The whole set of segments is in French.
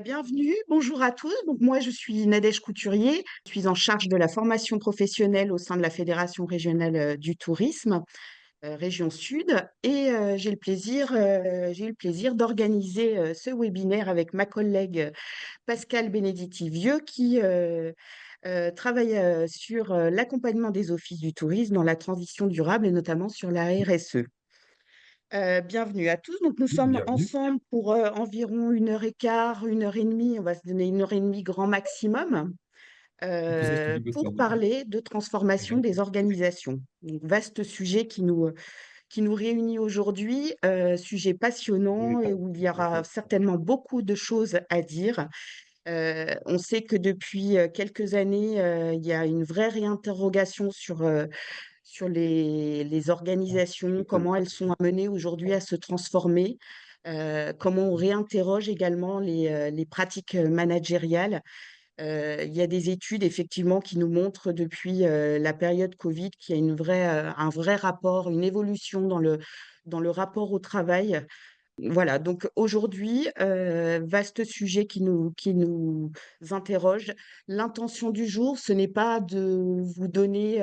Bienvenue, bonjour à tous. Donc moi, je suis Nadège Couturier, je suis en charge de la formation professionnelle au sein de la Fédération régionale du tourisme, région Sud, et j'ai eu le plaisir d'organiser ce webinaire avec ma collègue Pascale Benedetti-Vieux qui travaille sur l'accompagnement des offices du tourisme dans la transition durable et notamment sur la RSE. Bienvenue à tous. Donc, nous sommes Bienvenue. ensemble pour environ 1 h 15, 1 h 30. On va se donner 1 h 30 grand maximum Vous êtes libre de pour parler. parler de transformation des organisations. Donc, vaste sujet qui nous réunit aujourd'hui, sujet passionnant et où il y aura certainement beaucoup de choses à dire. On sait que depuis quelques années, il y a une vraie réinterrogation sur les organisations, comment elles sont amenées aujourd'hui à se transformer, comment on réinterroge également les pratiques managériales. Il y a des études effectivement qui nous montrent depuis la période Covid qu'il y a un vrai rapport, une évolution dans le rapport au travail. Voilà, donc aujourd'hui, vaste sujet qui nous interroge. L'intention du jour, ce n'est pas de vous donner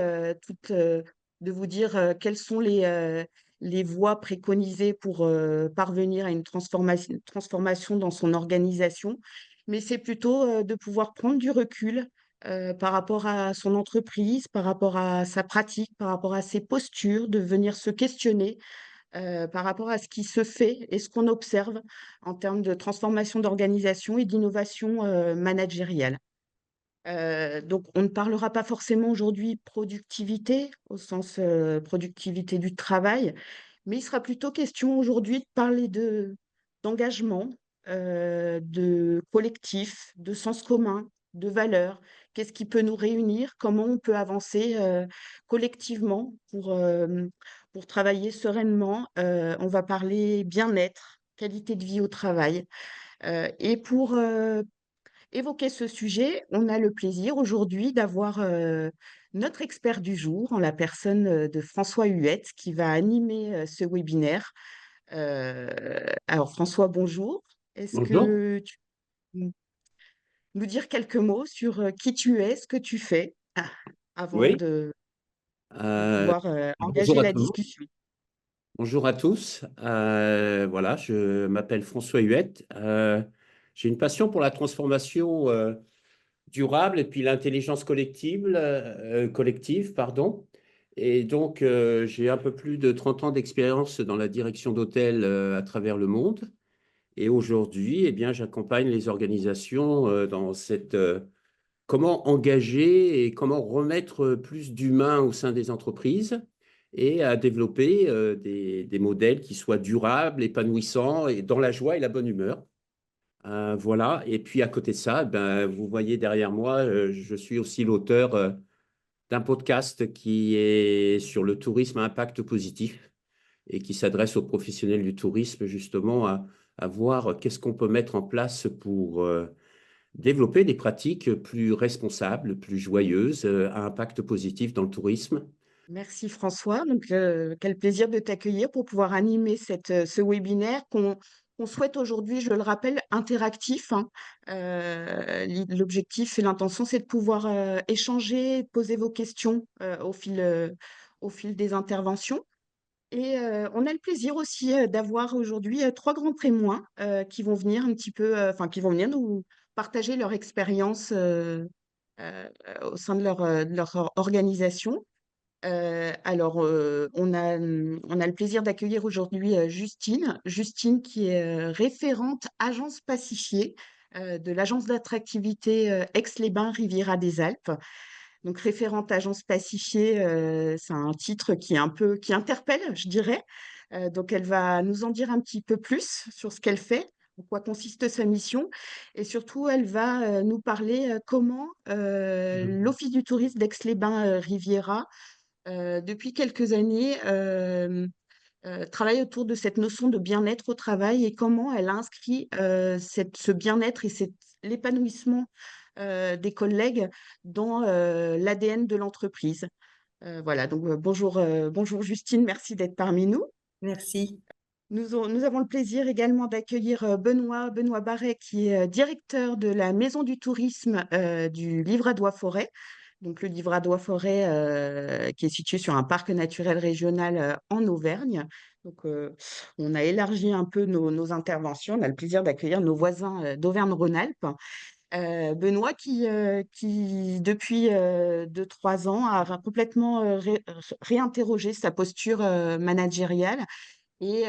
de vous dire quelles sont les voies préconisées pour parvenir à une transformation dans son organisation, mais c'est plutôt de pouvoir prendre du recul par rapport à son entreprise, par rapport à sa pratique, par rapport à ses postures, de venir se questionner par rapport à ce qui se fait et ce qu'on observe en termes de transformation d'organisation et d'innovation managériale. Donc, on ne parlera pas forcément aujourd'hui productivité, au sens productivité du travail, mais il sera plutôt question aujourd'hui de parler d'engagement, de collectif, de sens commun, de valeurs. Qu'est-ce qui peut nous réunir? Comment on peut avancer collectivement pour travailler sereinement? On va parler bien-être, qualité de vie au travail. Et pour évoquer ce sujet, on a le plaisir aujourd'hui d'avoir notre expert du jour en la personne de François Huette qui va animer ce webinaire. Alors François, bonjour. Est-ce Bonjour. que tu peux nous dire quelques mots sur qui tu es, ce que tu fais, avant Oui. de Euh, pouvoir engager bonjour à la tout le monde. discussion? Bonjour à tous. Voilà, je m'appelle François Huette. J'ai une passion pour la transformation durable et puis l'intelligence collective, pardon. Et donc, j'ai un peu plus de 30 ans d'expérience dans la direction d'hôtels à travers le monde. Et aujourd'hui, eh bien, j'accompagne les organisations dans cette comment engager et comment remettre plus d'humains au sein des entreprises et à développer des modèles qui soient durables, épanouissants et dans la joie et la bonne humeur. Voilà. Et puis à côté de ça, ben, vous voyez derrière moi, je suis aussi l'auteur d'un podcast qui est sur le tourisme à impact positif et qui s'adresse aux professionnels du tourisme justement à voir qu'est-ce qu'on peut mettre en place pour développer des pratiques plus responsables, plus joyeuses, à impact positif dans le tourisme. Merci François. Donc, quel plaisir de t'accueillir pour pouvoir animer ce webinaire qu'on souhaite aujourd'hui, je le rappelle, interactif, hein. L'objectif et l'intention, c'est de pouvoir échanger, poser vos questions au fil des interventions. Et on a le plaisir aussi d'avoir aujourd'hui trois grands témoins qui vont venir un petit peu, enfin, qui vont venir nous partager leur expérience au sein de leur organisation. On a le plaisir d'accueillir aujourd'hui Justine. Justine qui est référente agence Pacifiée de l'agence d'attractivité Aix-les-Bains Riviera des Alpes. Donc référente agence Pacifiée, c'est un titre qui interpelle, je dirais. Donc elle va nous en dire un petit peu plus sur ce qu'elle fait, en quoi consiste sa mission, et surtout elle va nous parler comment l'Office du tourisme d'Aix-les-Bains Riviera depuis quelques années, travaille autour de cette notion de bien-être au travail et comment elle inscrit ce bien-être et l'épanouissement des collègues dans l'ADN de l'entreprise. Voilà, donc bonjour Justine, merci d'être parmi nous. Merci. Nous avons le plaisir également d'accueillir Benoît Barret, qui est directeur de la Maison du tourisme du Livradois-Forêt. Donc, le Livradois-Forêt, qui est situé sur un parc naturel régional en Auvergne. Donc, on a élargi un peu nos interventions. On a le plaisir d'accueillir nos voisins d'Auvergne-Rhône-Alpes. Benoît, qui depuis 2, 3 ans, a complètement réinterrogé sa posture managériale et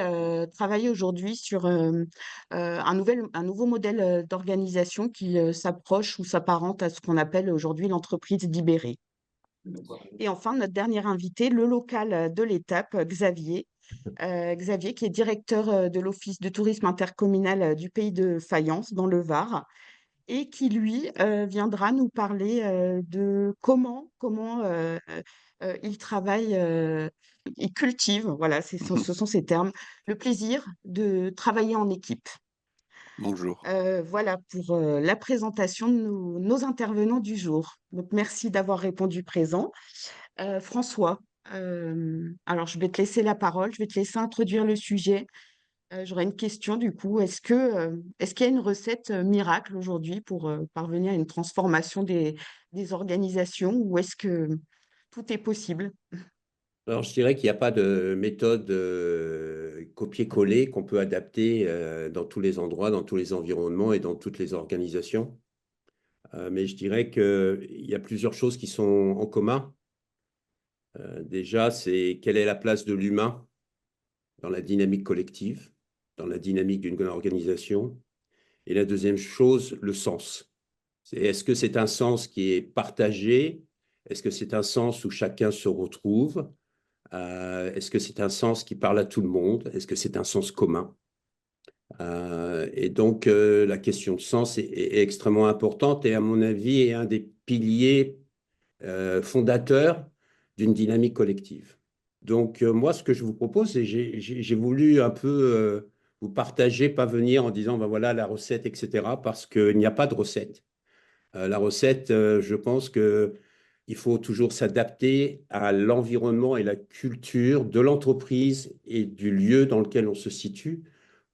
travailler aujourd'hui sur un nouveau modèle d'organisation qui s'approche ou s'apparente à ce qu'on appelle aujourd'hui l'entreprise libérée. Et enfin, notre dernier invité, le local de l'étape, Xavier. Xavier, qui est directeur de l'Office de tourisme intercommunal du Pays de Fayence, dans le Var, et qui, lui, viendra nous parler de comment il travaille, il cultive, voilà, ce sont ces termes, le plaisir de travailler en équipe. Bonjour. Voilà pour la présentation de nos intervenants du jour. Donc, merci d'avoir répondu présent. François, alors je vais te laisser la parole, je vais te laisser introduire le sujet. J'aurais une question du coup. Est-ce qu'il y a une recette miracle aujourd'hui pour parvenir à une transformation des organisations ou est-ce que tout est possible? Alors, je dirais qu'il n'y a pas de méthode copier-coller qu'on peut adapter dans tous les endroits, dans tous les environnements et dans toutes les organisations. Mais je dirais qu'il y a plusieurs choses qui sont en commun. Déjà, c'est quelle est la place de l'humain dans la dynamique collective, dans la dynamique d'une organisation. Et la deuxième chose, le sens. Est-ce que c'est un sens qui est partagé? Est-ce que c'est un sens où chacun se retrouve? Est-ce que c'est un sens qui parle à tout le monde? Est-ce que c'est un sens commun? Et donc, la question de sens est extrêmement importante et, à mon avis, est un des piliers fondateurs d'une dynamique collective. Donc, moi, ce que je vous propose, c'est j'ai voulu un peu vous partager, pas venir en disant, ben voilà, la recette, etc., parce qu'il n'y a pas de recette. La recette, je pense que il faut toujours s'adapter à l'environnement et la culture de l'entreprise et du lieu dans lequel on se situe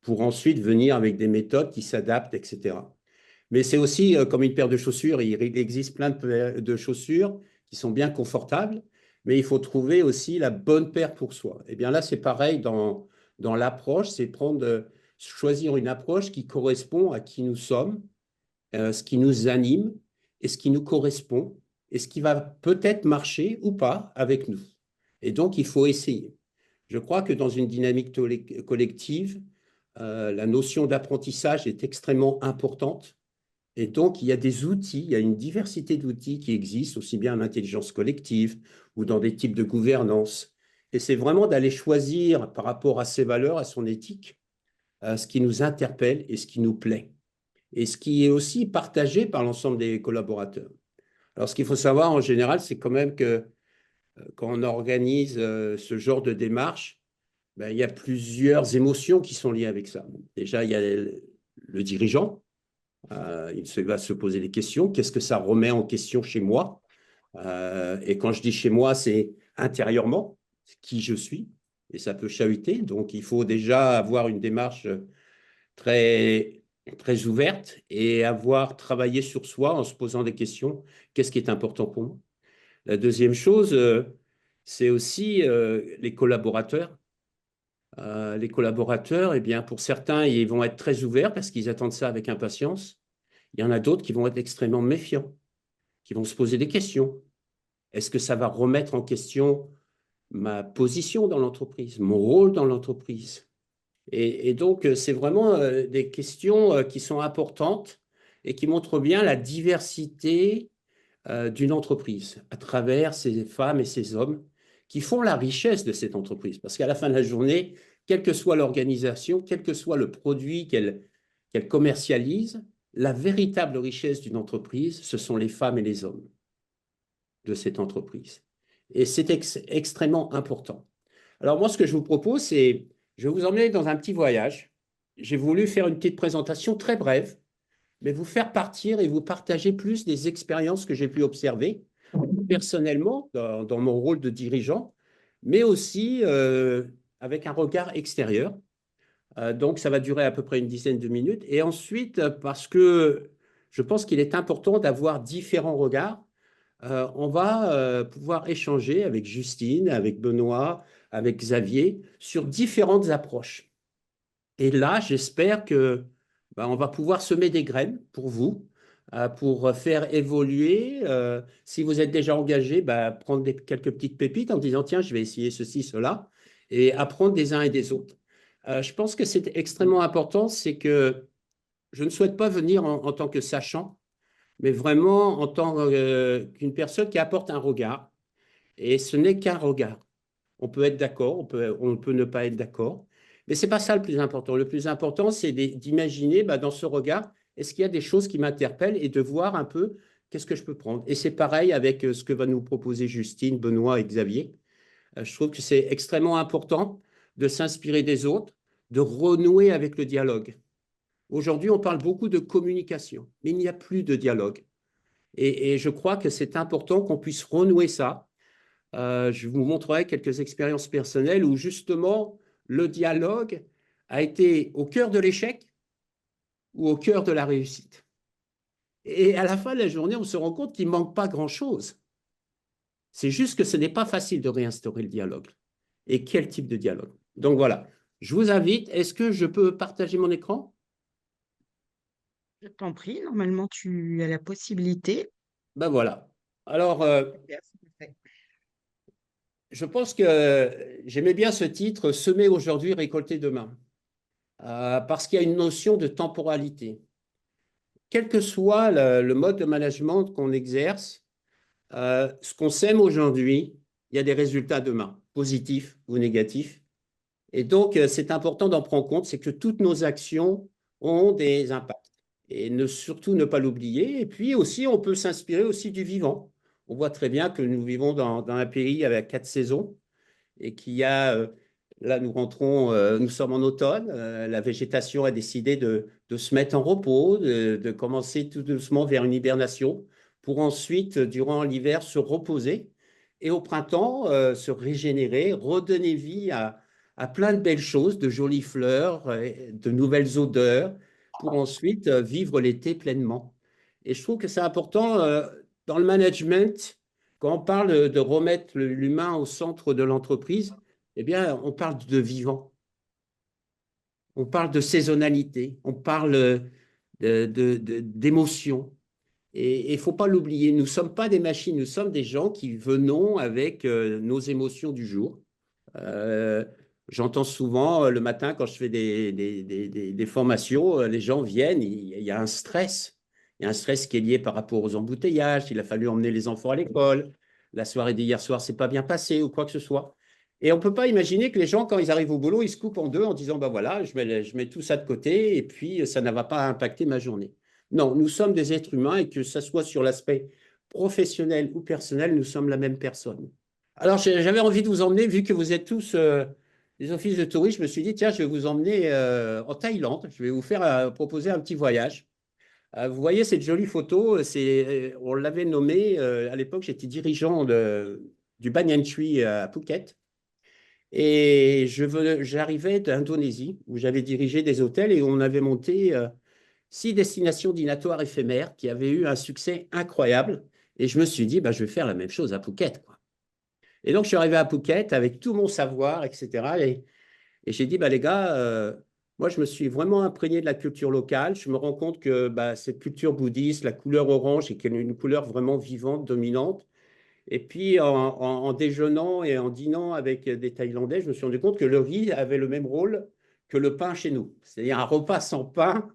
pour ensuite venir avec des méthodes qui s'adaptent, etc. Mais c'est aussi comme une paire de chaussures. Il existe plein de chaussures qui sont bien confortables, mais il faut trouver aussi la bonne paire pour soi. Et bien là, c'est pareil dans l'approche, c'est choisir une approche qui correspond à qui nous sommes, ce qui nous anime et ce qui nous correspond et ce qui va peut-être marcher ou pas avec nous. Et donc, il faut essayer. Je crois que dans une dynamique collective, la notion d'apprentissage est extrêmement importante. Et donc, il y a des outils, il y a une diversité d'outils qui existent, aussi bien en intelligence collective ou dans des types de gouvernance. Et c'est vraiment d'aller choisir par rapport à ses valeurs, à son éthique, ce qui nous interpelle et ce qui nous plaît et ce qui est aussi partagé par l'ensemble des collaborateurs. Alors, ce qu'il faut savoir en général, c'est quand même que quand on organise ce genre de démarche, ben, il y a plusieurs émotions qui sont liées avec ça. Déjà, il y a le dirigeant. Il va se poser des questions. Qu'est-ce que ça remet en question chez moi? Et quand je dis chez moi, c'est intérieurement, qui je suis. Et ça peut chahuter. Donc, il faut déjà avoir une démarche très, très ouverte et avoir travaillé sur soi en se posant des questions. Qu'est-ce qui est important pour moi? La deuxième chose, c'est aussi les collaborateurs. Les collaborateurs, eh bien, pour certains, ils vont être très ouverts parce qu'ils attendent ça avec impatience. Il y en a d'autres qui vont être extrêmement méfiants, qui vont se poser des questions. Est-ce que ça va remettre en question ma position dans l'entreprise, mon rôle dans l'entreprise? Et donc, c'est vraiment des questions qui sont importantes et qui montrent bien la diversité d'une entreprise à travers ces femmes et ces hommes qui font la richesse de cette entreprise. Parce qu'à la fin de la journée, quelle que soit l'organisation, quel que soit le produit qu'elle commercialise, la véritable richesse d'une entreprise, ce sont les femmes et les hommes de cette entreprise. Et c'est extrêmement important. Alors moi, ce que je vous propose, c'est, je vais vous emmener dans un petit voyage. J'ai voulu faire une petite présentation très brève, mais vous faire partir et vous partager plus des expériences que j'ai pu observer personnellement dans mon rôle de dirigeant, mais aussi avec un regard extérieur. Donc, ça va durer à peu près une dizaine de minutes. Et ensuite, parce que je pense qu'il est important d'avoir différents regards, on va pouvoir échanger avec Justine, avec Benoît, avec Xavier sur différentes approches. Et là, j'espère que on va pouvoir semer des graines pour vous, pour faire évoluer. Si vous êtes déjà engagé, prendre quelques petites pépites en disant, tiens, je vais essayer ceci, cela, et apprendre des uns et des autres. Je pense que c'est extrêmement important, c'est que je ne souhaite pas venir en tant que sachant, mais vraiment en tant qu'une personne qui apporte un regard. Et ce n'est qu'un regard. On peut être d'accord, on peut ne pas être d'accord, mais ce n'est pas ça le plus important. Le plus important, c'est d'imaginer dans ce regard, est-ce qu'il y a des choses qui m'interpellent et de voir un peu qu'est-ce que je peux prendre. Et c'est pareil avec ce que va nous proposer Justine, Benoît et Xavier. Je trouve que c'est extrêmement important de s'inspirer des autres, de renouer avec le dialogue. Aujourd'hui, on parle beaucoup de communication, mais il n'y a plus de dialogue. Et je crois que c'est important qu'on puisse renouer ça. Je vous montrerai quelques expériences personnelles où justement le dialogue a été au cœur de l'échec ou au cœur de la réussite. Et à la fin de la journée, on se rend compte qu'il ne manque pas grand-chose. C'est juste que ce n'est pas facile de réinstaurer le dialogue. Et quel type de dialogue? Donc voilà, je vous invite. Est-ce que je peux partager mon écran? Je t'en prie, normalement, tu as la possibilité. Ben voilà. Alors, Super, c'est parfait. je pense que j'aimais bien ce titre, Semer aujourd'hui, récolter demain, parce qu'il y a une notion de temporalité. Quel que soit le mode de management qu'on exerce, ce qu'on sème aujourd'hui, il y a des résultats demain, positifs ou négatifs. Et donc, c'est important d'en prendre compte, c'est que toutes nos actions ont des impacts. Et surtout ne pas l'oublier. Et puis aussi, on peut s'inspirer aussi du vivant. On voit très bien que nous vivons dans un pays avec 4 saisons et qu'il y a, là nous rentrons, nous sommes en automne, la végétation a décidé de se mettre en repos, de commencer tout doucement vers une hibernation pour ensuite, durant l'hiver, se reposer et au printemps, se régénérer, redonner vie à plein de belles choses, de jolies fleurs, de nouvelles odeurs, pour ensuite vivre l'été pleinement. Et je trouve que c'est important dans le management quand on parle de remettre l'humain au centre de l'entreprise, eh bien, on parle de vivant, on parle de saisonnalité, on parle d'émotion. Et il ne faut pas l'oublier, nous ne sommes pas des machines, nous sommes des gens qui venons avec nos émotions du jour. Euh, J'entends souvent le matin quand je fais des formations, les gens viennent, il y a un stress. Il y a un stress qui est lié par rapport aux embouteillages, il a fallu emmener les enfants à l'école, la soirée d'hier soir s'est pas bien passée ou quoi que ce soit. Et on ne peut pas imaginer que les gens, quand ils arrivent au boulot, ils se coupent en deux en disant, ben voilà, je mets tout ça de côté et puis ça ne va pas impacter ma journée. Non, nous sommes des êtres humains et que ce soit sur l'aspect professionnel ou personnel, nous sommes la même personne. Alors, j'avais envie de vous emmener, vu que vous êtes tous des offices de tourisme, je me suis dit, tiens, je vais vous emmener en Thaïlande. Je vais vous faire proposer un petit voyage. Vous voyez cette jolie photo, on l'avait nommée, à l'époque, j'étais dirigeant du Banyan Tree à Phuket. Et j'arrivais d'Indonésie, où j'avais dirigé des hôtels et on avait monté 6 destinations dînatoires éphémères qui avaient eu un succès incroyable. Et je me suis dit, je vais faire la même chose à Phuket, quoi. Et donc, je suis arrivé à Phuket avec tout mon savoir, etc. Et j'ai dit, les gars, moi, je me suis vraiment imprégné de la culture locale. Je me rends compte que cette culture bouddhiste, la couleur orange, est une couleur vraiment vivante, dominante. Et puis, en déjeunant et en dînant avec des Thaïlandais, je me suis rendu compte que le riz avait le même rôle que le pain chez nous. C'est-à-dire, un repas sans pain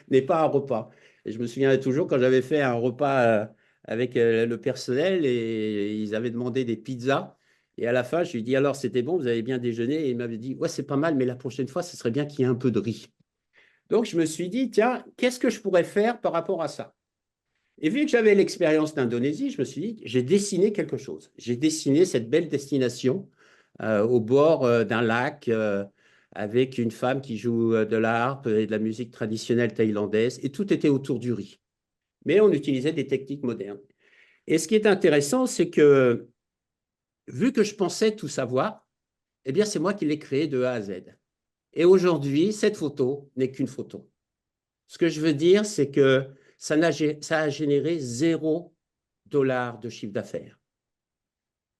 n'est pas un repas. Et je me souviens toujours quand j'avais fait un repas avec le personnel et ils avaient demandé des pizzas. Et à la fin, je lui ai dit, alors, c'était bon, vous avez bien déjeuné? Et il m'avait dit, ouais, c'est pas mal, mais la prochaine fois, ce serait bien qu'il y ait un peu de riz. Donc, je me suis dit, tiens, qu'est-ce que je pourrais faire par rapport à ça? Et vu que j'avais l'expérience d'Indonésie, je me suis dit, j'ai dessiné quelque chose. J'ai dessiné cette belle destination au bord d'un lac avec une femme qui joue de la harpe et de la musique traditionnelle thaïlandaise. Et tout était autour du riz. Mais on utilisait des techniques modernes. Et ce qui est intéressant, c'est que vu que je pensais tout savoir, eh bien, c'est moi qui l'ai créé de A à Z. Et aujourd'hui, cette photo n'est qu'une photo. Ce que je veux dire, c'est que ça a généré 0 $ de chiffre d'affaires.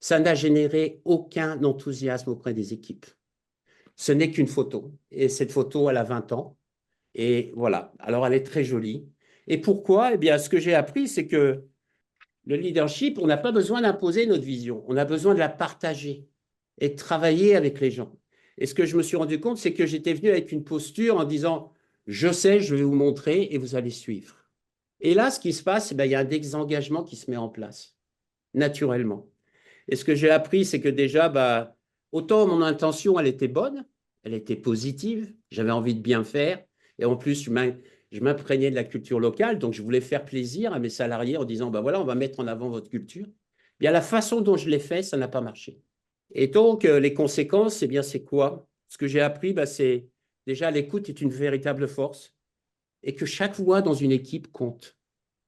Ça n'a généré aucun enthousiasme auprès des équipes. Ce n'est qu'une photo. Et cette photo, elle a 20 ans. Et voilà. Alors, elle est très jolie. Et pourquoi? Eh bien, ce que j'ai appris, c'est que le leadership, on n'a pas besoin d'imposer notre vision. On a besoin de la partager et de travailler avec les gens. Et ce que je me suis rendu compte, c'est que j'étais venu avec une posture en disant, je sais, je vais vous montrer et vous allez suivre. Et là, ce qui se passe, eh bien, il y a un désengagement qui se met en place, naturellement. Et ce que j'ai appris, c'est que déjà, bah, autant mon intention, elle était bonne, elle était positive, j'avais envie de bien faire. Et en plus, je m'imprégnais de la culture locale, donc je voulais faire plaisir à mes salariés en disant, bah voilà, on va mettre en avant votre culture. Bien, la façon dont je l'ai fait, ça n'a pas marché. Et donc, les conséquences, eh bien, c'est quoi? Ce que j'ai appris, bah, c'est déjà l'écoute est une véritable force et que chaque voix dans une équipe compte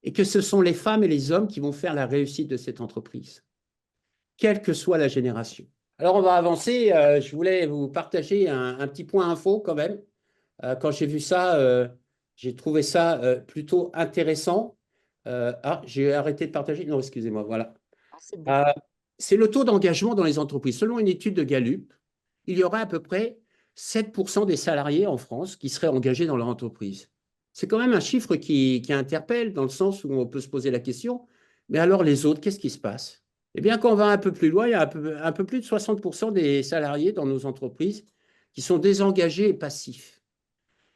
et que ce sont les femmes et les hommes qui vont faire la réussite de cette entreprise, quelle que soit la génération. Alors, on va avancer. Je voulais vous partager un petit point info quand même. Quand j'ai vu ça, j'ai trouvé ça plutôt intéressant. J'ai arrêté de partager. Non, excusez-moi, voilà. Ah, c'est bon. Euh, c'est le taux d'engagement dans les entreprises. Selon une étude de Gallup, il y aurait à peu près 7% des salariés en France qui seraient engagés dans leur entreprise. C'est quand même un chiffre qui interpelle dans le sens où on peut se poser la question, mais alors les autres, qu'est-ce qui se passe? Eh bien, quand on va un peu plus loin, il y a un peu plus de 60% des salariés dans nos entreprises qui sont désengagés et passifs.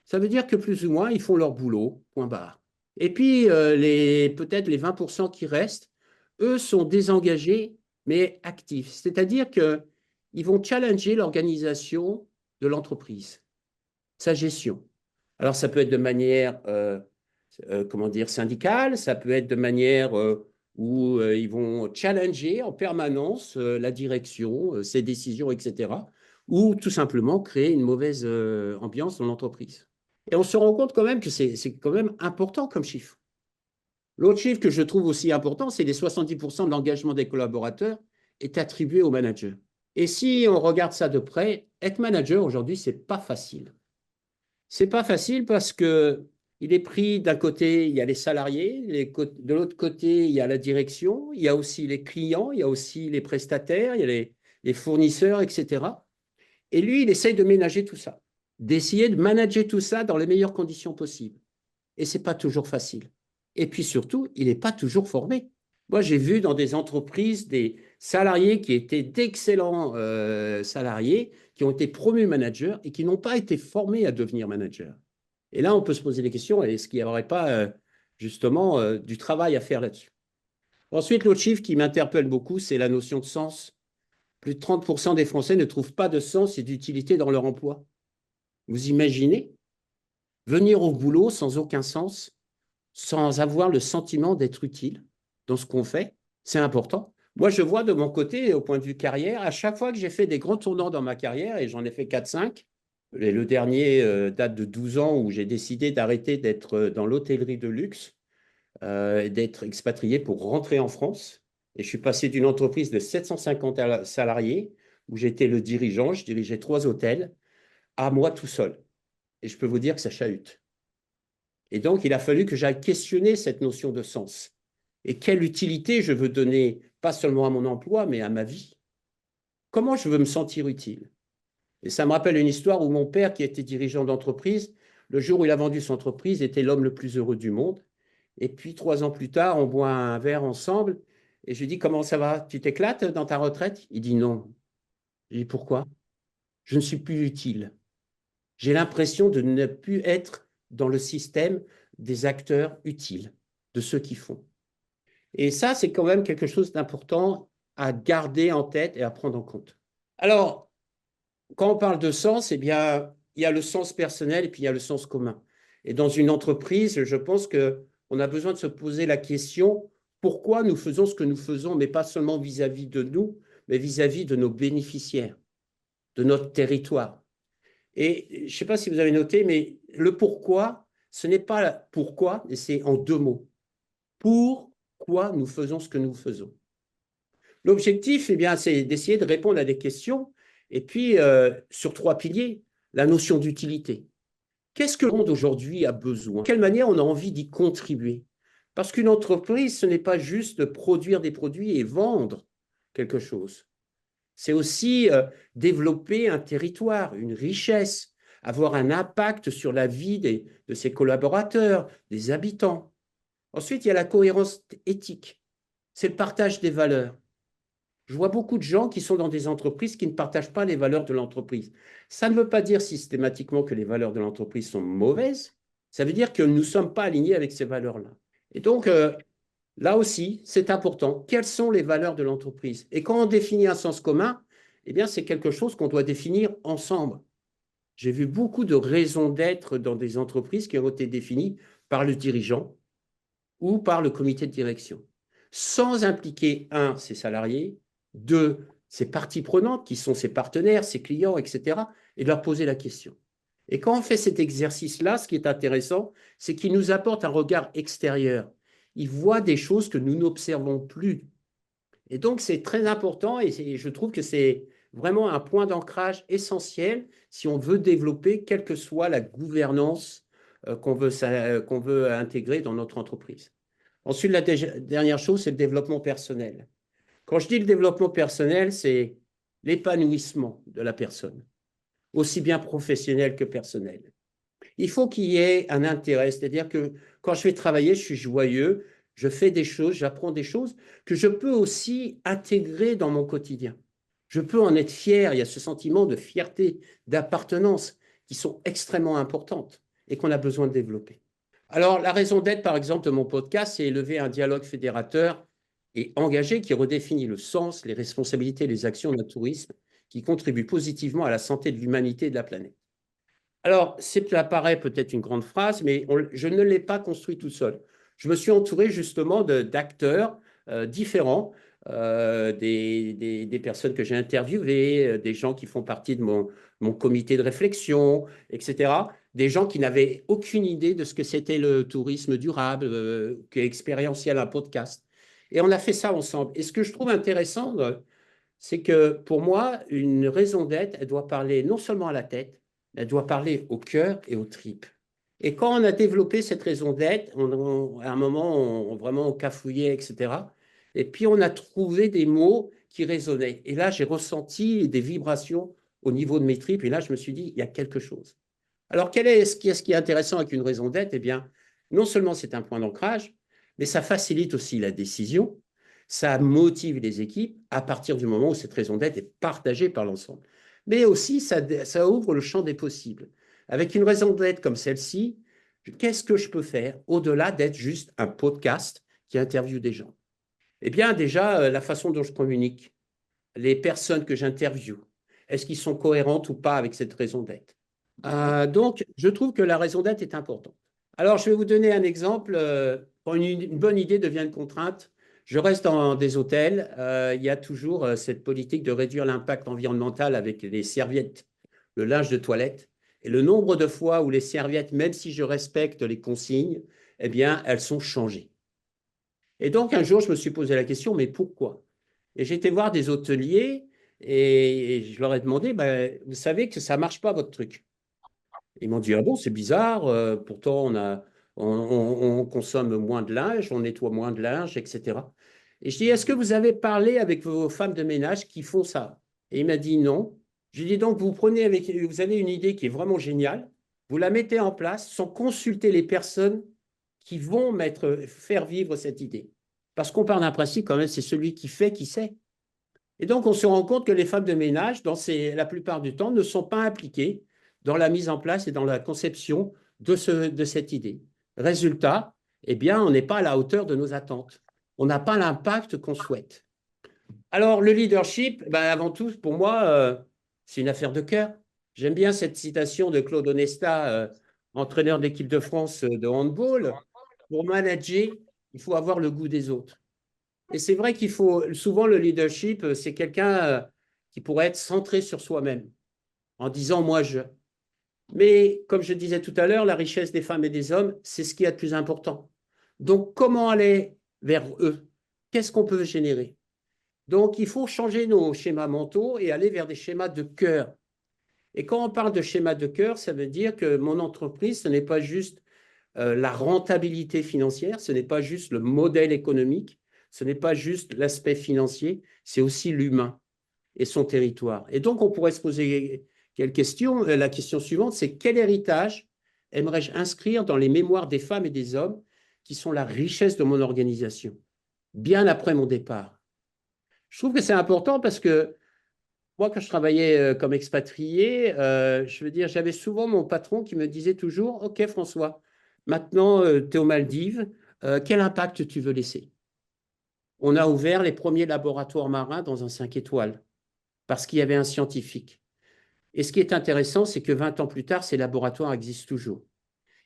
Ça veut dire que plus ou moins, ils font leur boulot, point barre. Et puis, peut-être les 20% qui restent, eux, sont désengagés, mais actifs. C'est-à-dire qu'ils vont challenger l'organisation de l'entreprise, sa gestion. Alors, ça peut être de manière, comment dire, syndicale, ça peut être de manière où ils vont challenger en permanence la direction, ses décisions, etc. Ou tout simplement créer une mauvaise ambiance dans l'entreprise. Et on se rend compte quand même que c'est quand même important comme chiffre. L'autre chiffre que je trouve aussi important, c'est les 70% de l'engagement des collaborateurs est attribué aux managers. Et si on regarde ça de près, être manager aujourd'hui, c'est pas facile. C'est pas facile parce que il est pris d'un côté, il y a les salariés, de l'autre côté, il y a la direction, il y a aussi les clients, il y a aussi les prestataires, il y a les fournisseurs, etc. Et lui, il essaye de ménager tout ça, d'essayer de manager tout ça dans les meilleures conditions possibles. Et ce n'est pas toujours facile. Et puis surtout, il n'est pas toujours formé. Moi, j'ai vu dans des entreprises des salariés qui étaient d'excellents salariés, qui ont été promus managers et qui n'ont pas été formés à devenir managers. Et là, on peut se poser des questions, est-ce qu'il n'y aurait pas justement du travail à faire là-dessus? Ensuite, l'autre chiffre qui m'interpelle beaucoup, c'est la notion de sens. Plus de 30% des Français ne trouvent pas de sens et d'utilité dans leur emploi. Vous imaginez venir au boulot sans aucun sens, sans avoir le sentiment d'être utile dans ce qu'on fait, c'est important. Moi, je vois de mon côté, au point de vue carrière, à chaque fois que j'ai fait des grands tournants dans ma carrière, et j'en ai fait 4-5, et le dernier date de 12 ans où j'ai décidé d'arrêter d'être dans l'hôtellerie de luxe, d'être expatrié pour rentrer en France. Et je suis passé d'une entreprise de 750 salariés, où j'étais le dirigeant, je dirigeais 3 hôtels, à moi tout seul. Et je peux vous dire que ça chahute. Et donc, il a fallu que j'aille questionner cette notion de sens. Et quelle utilité je veux donner, pas seulement à mon emploi, mais à ma vie. Comment je veux me sentir utile? Et ça me rappelle une histoire où mon père, qui était dirigeant d'entreprise, le jour où il a vendu son entreprise, était l'homme le plus heureux du monde. Et puis, 3 ans plus tard, on boit un verre ensemble. Et je lui dis, comment ça va? Tu t'éclates dans ta retraite? Il dit non. Je lui dis, pourquoi? Je ne suis plus utile. J'ai l'impression de ne plus être dans le système des acteurs utiles, de ceux qui font. Et ça, c'est quand même quelque chose d'important à garder en tête et à prendre en compte. Alors, quand on parle de sens, eh bien, il y a le sens personnel et puis il y a le sens commun. Et dans une entreprise, je pense qu'on a besoin de se poser la question pourquoi nous faisons ce que nous faisons, mais pas seulement vis-à-vis de nous, mais vis-à-vis de nos bénéficiaires, de notre territoire. Et je ne sais pas si vous avez noté, mais le pourquoi, ce n'est pas pourquoi, mais c'est en 2 mots. Pourquoi nous faisons ce que nous faisons? L'objectif, eh bien, c'est d'essayer de répondre à des questions, et puis sur 3 piliers. la notion d'utilité. Qu'est-ce que le monde aujourd'hui a besoin? De quelle manière on a envie d'y contribuer? Parce qu'une entreprise, ce n'est pas juste de produire des produits et vendre quelque chose. C'est aussi développer un territoire, une richesse, avoir un impact sur la vie de ses collaborateurs, des habitants. Ensuite, il y a la cohérence éthique. C'est le partage des valeurs. Je vois beaucoup de gens qui sont dans des entreprises qui ne partagent pas les valeurs de l'entreprise. Ça ne veut pas dire systématiquement que les valeurs de l'entreprise sont mauvaises. Ça veut dire que nous ne sommes pas alignés avec ces valeurs-là. Et donc, là aussi, c'est important. Quelles sont les valeurs de l'entreprise? Et quand on définit un sens commun, eh bien, c'est quelque chose qu'on doit définir ensemble. J'ai vu beaucoup de raisons d'être dans des entreprises qui ont été définies par le dirigeant ou par le comité de direction, sans impliquer, un, ses salariés, deux, ses parties prenantes, qui sont ses partenaires, ses clients, etc., et de leur poser la question. Et quand on fait cet exercice-là, ce qui est intéressant, c'est qu'il nous apporte un regard extérieur. Il voit des choses que nous n'observons plus. Et donc, c'est très important et je trouve que c'est vraiment un point d'ancrage essentiel si on veut développer, quelle que soit la gouvernance qu'on veut intégrer dans notre entreprise. Ensuite, la dernière chose, c'est le développement personnel. Quand je dis le développement personnel, c'est l'épanouissement de la personne, aussi bien professionnel que personnel. Il faut qu'il y ait un intérêt, c'est-à-dire que quand je vais travailler, je suis joyeux, je fais des choses, j'apprends des choses que je peux aussi intégrer dans mon quotidien. Je peux en être fier, il y a ce sentiment de fierté, d'appartenance qui sont extrêmement importantes et qu'on a besoin de développer. Alors, la raison d'être, par exemple, de mon podcast, c'est élever un dialogue fédérateur et engagé qui redéfinit le sens, les responsabilités et les actions d'un tourisme qui contribue positivement à la santé de l'humanité et de la planète. Alors, ça paraît peut-être une grande phrase, mais je ne l'ai pas construit tout seul. Je me suis entouré justement d'acteurs différents, des personnes que j'ai interviewées, des gens qui font partie de mon comité de réflexion, etc. Des gens qui n'avaient aucune idée de ce que c'était le tourisme durable, expérientiel, un podcast. Et on a fait ça ensemble. Et ce que je trouve intéressant, c'est que pour moi, une raison d'être, elle doit parler non seulement à la tête, elle doit parler au cœur et aux tripes. Et quand on a développé cette raison d'être, à un moment, vraiment on cafouillait, etc. Et puis on a trouvé des mots qui résonnaient. Et là, j'ai ressenti des vibrations au niveau de mes tripes. Et là, je me suis dit, il y a quelque chose. Alors, ce qui est intéressant avec une raison d'être? Eh bien, non seulement c'est un point d'ancrage, mais ça facilite aussi la décision, ça motive les équipes à partir du moment où cette raison d'être est partagée par l'ensemble. Mais aussi, ça ouvre le champ des possibles. Avec une raison d'être comme celle-ci, qu'est-ce que je peux faire au-delà d'être juste un podcast qui interviewe des gens? Eh bien, déjà, la façon dont je communique, les personnes que j'interviewe, est-ce qu'ils sont cohérentes ou pas avec cette raison d'être? Donc, je trouve que la raison d'être est importante. Alors, je vais vous donner un exemple. Quand une bonne idée devient une contrainte, je reste dans des hôtels. Il y a toujours cette politique de réduire l'impact environnemental avec les serviettes, le linge de toilette. Et le nombre de fois où les serviettes, même si je respecte les consignes, eh bien, elles sont changées. Et donc, un jour, je me suis posé la question, mais pourquoi? Et j'ai été voir des hôteliers et je leur ai demandé, ben, vous savez que ça ne marche pas, votre truc. Ils m'ont dit, ah bon, c'est bizarre, pourtant on consomme moins de linge, on nettoie moins de linge, etc. Et je dis, est-ce que vous avez parlé avec vos femmes de ménage qui font ça? Et il m'a dit non. Je lui ai dit, donc vous avez une idée qui est vraiment géniale, vous la mettez en place sans consulter les personnes qui vont faire vivre cette idée. Parce qu'on part d'un principe quand même, c'est celui qui fait qui sait. Et donc, on se rend compte que les femmes de ménage, la plupart du temps, ne sont pas impliquées dans la mise en place et dans la conception de cette idée. Résultat, eh bien, on n'est pas à la hauteur de nos attentes. On n'a pas l'impact qu'on souhaite. Alors, le leadership, ben, avant tout, pour moi, c'est une affaire de cœur. J'aime bien cette citation de Claude Onesta, entraîneur de l'équipe de France de handball. Pour manager, il faut avoir le goût des autres. Et c'est vrai qu'il faut, souvent le leadership, c'est quelqu'un qui pourrait être centré sur soi-même, en disant moi je. Mais comme je disais tout à l'heure, la richesse des femmes et des hommes, c'est ce qui est le plus important. Donc comment aller vers eux? Qu'est-ce qu'on peut générer? Donc il faut changer nos schémas mentaux et aller vers des schémas de cœur. Et quand on parle de schéma de cœur, ça veut dire que mon entreprise, ce n'est pas juste la rentabilité financière, ce n'est pas juste le modèle économique, ce n'est pas juste l'aspect financier, c'est aussi l'humain et son territoire. Et donc, on pourrait se poser quelle question? La question suivante, c'est quel héritage aimerais-je inscrire dans les mémoires des femmes et des hommes qui sont la richesse de mon organisation, bien après mon départ? Je trouve que c'est important parce que moi, quand je travaillais comme expatrié, je veux dire, j'avais souvent mon patron qui me disait toujours, OK, François, maintenant, tu es aux Maldives, quel impact tu veux laisser? On a ouvert les premiers laboratoires marins dans un 5 étoiles parce qu'il y avait un scientifique. Et ce qui est intéressant, c'est que 20 ans plus tard, ces laboratoires existent toujours.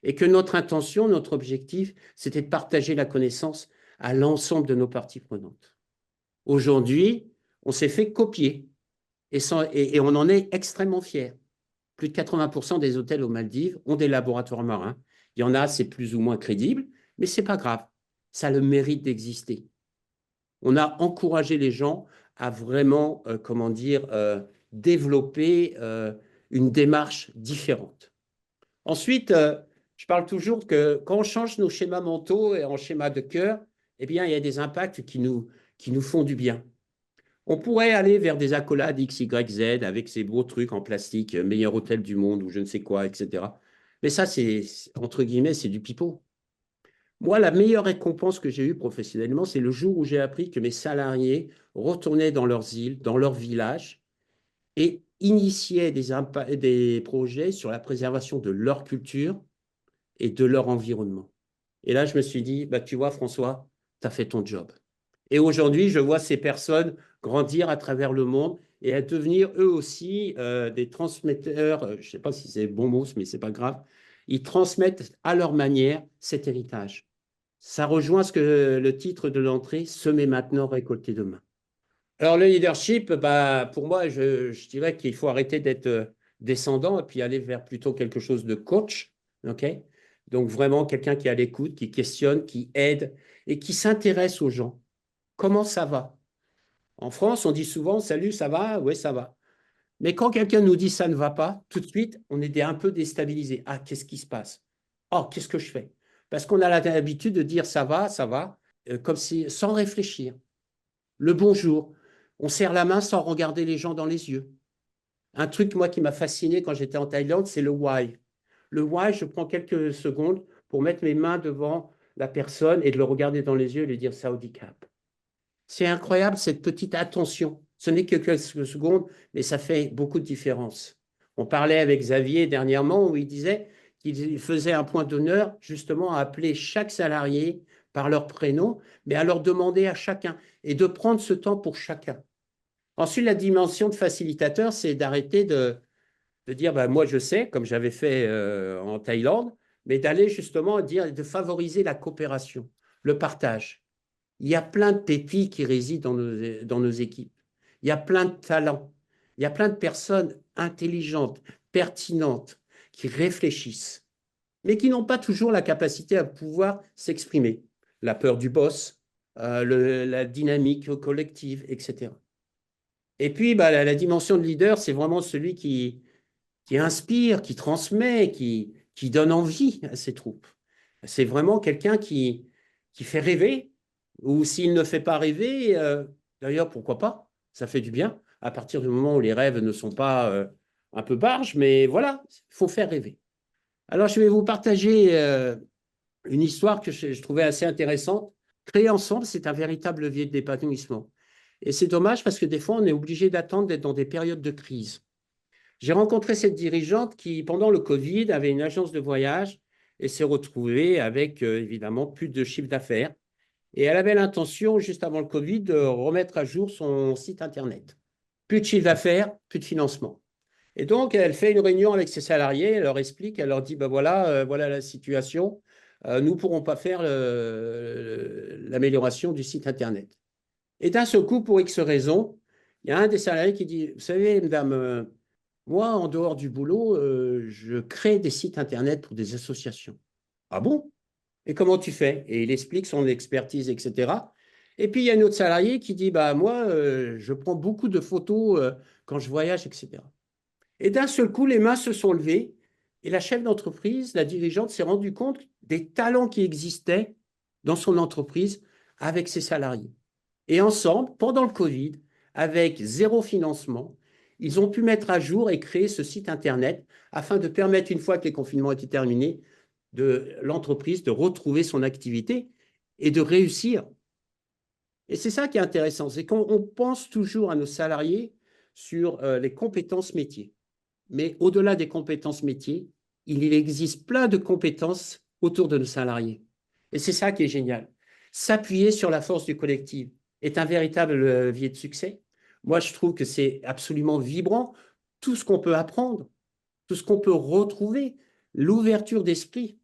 Et que notre intention, notre objectif, c'était de partager la connaissance à l'ensemble de nos parties prenantes. Aujourd'hui, on s'est fait copier et on en est extrêmement fiers. Plus de 80% des hôtels aux Maldives ont des laboratoires marins. Il y en a, c'est plus ou moins crédible, mais ce n'est pas grave. Ça a le mérite d'exister. On a encouragé les gens à vraiment, comment dire, développer une démarche différente. Ensuite, je parle toujours que quand on change nos schémas mentaux et en schéma de cœur, eh bien, il y a des impacts qui nous font du bien. On pourrait aller vers des accolades X, Y, Z avec ces beaux trucs en plastique, meilleur hôtel du monde ou je ne sais quoi, etc. Mais ça, c'est, entre guillemets, c'est du pipeau. Moi, la meilleure récompense que j'ai eue professionnellement, c'est le jour où j'ai appris que mes salariés retournaient dans leurs îles, dans leurs villages et initiaient des projets sur la préservation de leur culture et de leur environnement. Et là, je me suis dit, bah, tu vois, François, tu as fait ton job. Et aujourd'hui, je vois ces personnes grandir à travers le monde et à devenir eux aussi des transmetteurs, je ne sais pas si c'est bon mot, mais ce n'est pas grave, ils transmettent à leur manière cet héritage. Ça rejoint ce que le titre de l'entrée, semer maintenant, récolter demain. Alors le leadership, bah, pour moi, je dirais qu'il faut arrêter d'être descendant et puis aller vers plutôt quelque chose de coach. OK? Donc vraiment quelqu'un qui est à l'écoute, qui questionne, qui aide et qui s'intéresse aux gens. Comment ça va? En France, on dit souvent, salut, ça va? Oui, ça va. Mais quand quelqu'un nous dit ça ne va pas, tout de suite, on est un peu déstabilisé. Ah, qu'est-ce qui se passe? Oh, qu'est-ce que je fais? Parce qu'on a l'habitude de dire ça va, comme si, sans réfléchir. Le bonjour. On serre la main sans regarder les gens dans les yeux. Un truc, moi, qui m'a fasciné quand j'étais en Thaïlande, c'est le why. Le why, je prends quelques secondes pour mettre mes mains devant la personne et de le regarder dans les yeux et lui dire Saudi Cap. C'est incroyable cette petite attention. Ce n'est que quelques secondes, mais ça fait beaucoup de différence. On parlait avec Xavier dernièrement où il disait qu'il faisait un point d'honneur justement à appeler chaque salarié par leur prénom, mais à leur demander à chacun et de prendre ce temps pour chacun. Ensuite, la dimension de facilitateur, c'est d'arrêter de dire bah, moi je sais, comme j'avais fait en Thaïlande, mais d'aller justement dire de favoriser la coopération, le partage. Il y a plein de pépites qui résident dans nos équipes. Il y a plein de talents. Il y a plein de personnes intelligentes, pertinentes, qui réfléchissent, mais qui n'ont pas toujours la capacité à pouvoir s'exprimer. La peur du boss, la dynamique collective, etc. Et puis, bah, la dimension de leader, c'est vraiment celui qui inspire, qui transmet, qui donne envie à ses troupes. C'est vraiment quelqu'un qui fait rêver, ou s'il ne fait pas rêver, d'ailleurs, pourquoi pas? Ça fait du bien, à partir du moment où les rêves ne sont pas un peu barges, mais voilà, il faut faire rêver. Alors, je vais vous partager une histoire que je trouvais assez intéressante. Créer ensemble, c'est un véritable levier d'épanouissement. Et c'est dommage parce que des fois, on est obligé d'attendre d'être dans des périodes de crise. J'ai rencontré cette dirigeante qui, pendant le Covid, avait une agence de voyage et s'est retrouvée avec, évidemment, plus de chiffre d'affaires. Et elle avait l'intention, juste avant le Covid, de remettre à jour son site Internet. Plus de chiffre d'affaires, plus de financement. Et donc, elle fait une réunion avec ses salariés, elle leur explique, elle leur dit, ben voilà, voilà la situation, nous ne pourrons pas faire l'amélioration du site Internet. Et d'un seul coup, pour X raisons, il y a un des salariés qui dit, vous savez, madame, moi, en dehors du boulot, je crée des sites Internet pour des associations. Ah bon? Et comment tu fais? Et il explique son expertise, etc. Et puis, il y a un autre salarié qui dit, bah, moi, je prends beaucoup de photos quand je voyage, etc. Et d'un seul coup, les mains se sont levées et la chef d'entreprise, la dirigeante, s'est rendue compte des talents qui existaient dans son entreprise avec ses salariés. Et ensemble, pendant le Covid, avec zéro financement, ils ont pu mettre à jour et créer ce site Internet afin de permettre, une fois que les confinements étaient terminés, de l'entreprise de retrouver son activité et de réussir. Et c'est ça qui est intéressant, c'est qu'on pense toujours à nos salariés sur les compétences métiers. Mais au-delà des compétences métiers, il existe plein de compétences autour de nos salariés. Et c'est ça qui est génial. S'appuyer sur la force du collectif est un véritable levier de succès. Moi, je trouve que c'est absolument vibrant. Tout ce qu'on peut apprendre, tout ce qu'on peut retrouver, l'ouverture d'esprit.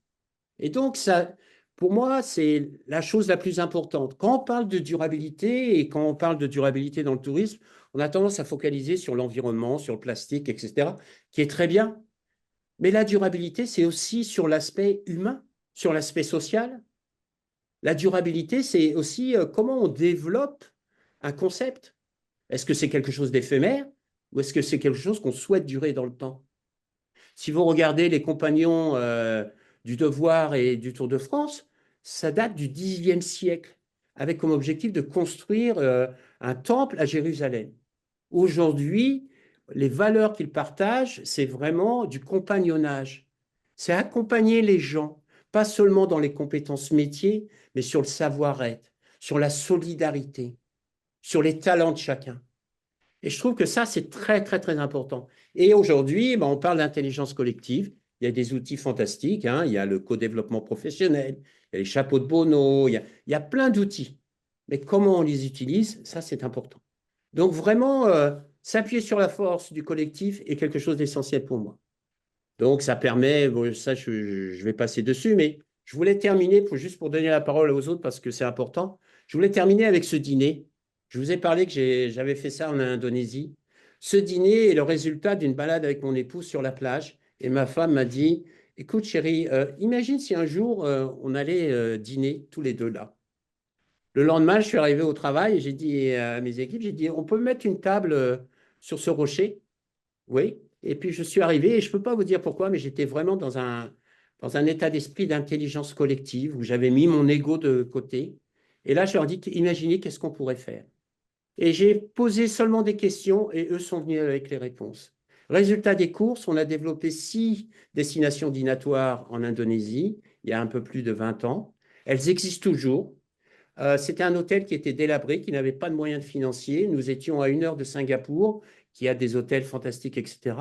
Et donc, ça, pour moi, c'est la chose la plus importante. Quand on parle de durabilité et quand on parle de durabilité dans le tourisme, on a tendance à focaliser sur l'environnement, sur le plastique, etc., qui est très bien. Mais la durabilité, c'est aussi sur l'aspect humain, sur l'aspect social. La durabilité, c'est aussi comment on développe un concept. Est-ce que c'est quelque chose d'éphémère ou est-ce que c'est quelque chose qu'on souhaite durer dans le temps? Si vous regardez les compagnons du Devoir et du Tour de France, ça date du Xe siècle, avec comme objectif de construire un temple à Jérusalem. Aujourd'hui, les valeurs qu'ils partagent, c'est vraiment du compagnonnage. C'est accompagner les gens, pas seulement dans les compétences métiers, mais sur le savoir-être, sur la solidarité, sur les talents de chacun. Et je trouve que ça, c'est très, très, très important. Et aujourd'hui, ben, on parle d'intelligence collective. Il y a des outils fantastiques, hein. Il y a le co-développement professionnel, il y a les chapeaux de Bono, il y a plein d'outils. Mais comment on les utilise, ça, c'est important. Donc, vraiment, s'appuyer sur la force du collectif est quelque chose d'essentiel pour moi. Donc, ça permet, bon, ça, je vais passer dessus, mais je voulais terminer, juste pour donner la parole aux autres, parce que c'est important, je voulais terminer avec ce dîner. Je vous ai parlé que j'avais fait ça en Indonésie. Ce dîner est le résultat d'une balade avec mon épouse sur la plage. Et ma femme m'a dit, écoute chérie, imagine si un jour on allait dîner tous les deux là. Le lendemain, je suis arrivé au travail et j'ai dit à mes équipes, j'ai dit, on peut mettre une table sur ce rocher? Oui. Et puis je suis arrivé, et je ne peux pas vous dire pourquoi, mais j'étais vraiment dans un état d'esprit d'intelligence collective où j'avais mis mon ego de côté. Et là, je leur dis, imaginez qu'est-ce qu'on pourrait faire. Et j'ai posé seulement des questions et eux sont venus avec les réponses. Résultat des courses, on a développé 6 destinations dînatoires en Indonésie il y a un peu plus de 20 ans. Elles existent toujours. C'était un hôtel qui était délabré, qui n'avait pas de moyens financiers. Nous étions à 1 heure de Singapour, qui a des hôtels fantastiques, etc.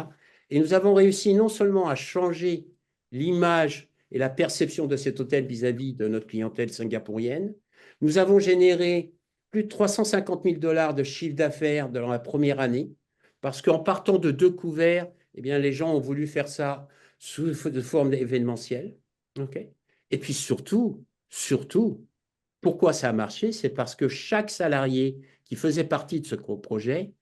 Et nous avons réussi non seulement à changer l'image et la perception de cet hôtel vis-à-vis de notre clientèle singapourienne, nous avons généré plus de 350 000 dollars de chiffre d'affaires dans la première année, parce qu'en partant de 2 couverts, eh bien, les gens ont voulu faire ça sous forme événementielle. Okay. Et puis surtout, pourquoi ça a marché? C'est parce que chaque salarié qui faisait partie de ce projet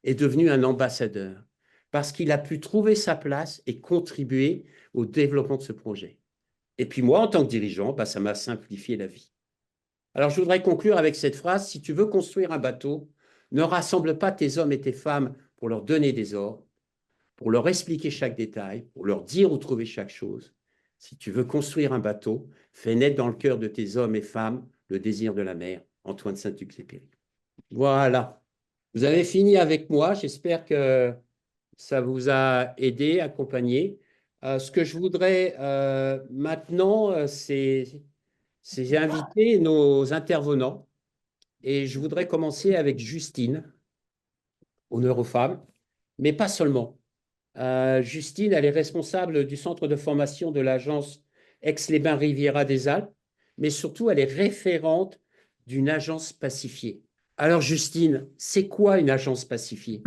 est devenu un ambassadeur, parce qu'il a pu trouver sa place et contribuer au développement de ce projet. Et puis moi, en tant que dirigeant, bah, ça m'a simplifié la vie. Alors je voudrais conclure avec cette phrase, si tu veux construire un bateau, ne rassemble pas tes hommes et tes femmes pour leur donner des ordres, pour leur expliquer chaque détail, pour leur dire où trouver chaque chose. Si tu veux construire un bateau, fais naître dans le cœur de tes hommes et femmes le désir de la mer. Antoine Saint-Exupéry. Voilà. Vous avez fini avec moi. J'espère que ça vous a aidé, accompagné. Ce que je voudrais maintenant, c'est inviter nos intervenants. Et je voudrais commencer avec Justine, honneur aux femmes, mais pas seulement. Justine, elle est responsable du centre de formation de l'agence Aix-les-Bains Riviera des Alpes, mais surtout, elle est référente d'une agence pacifiée. Alors, Justine, c'est quoi une agence pacifiée?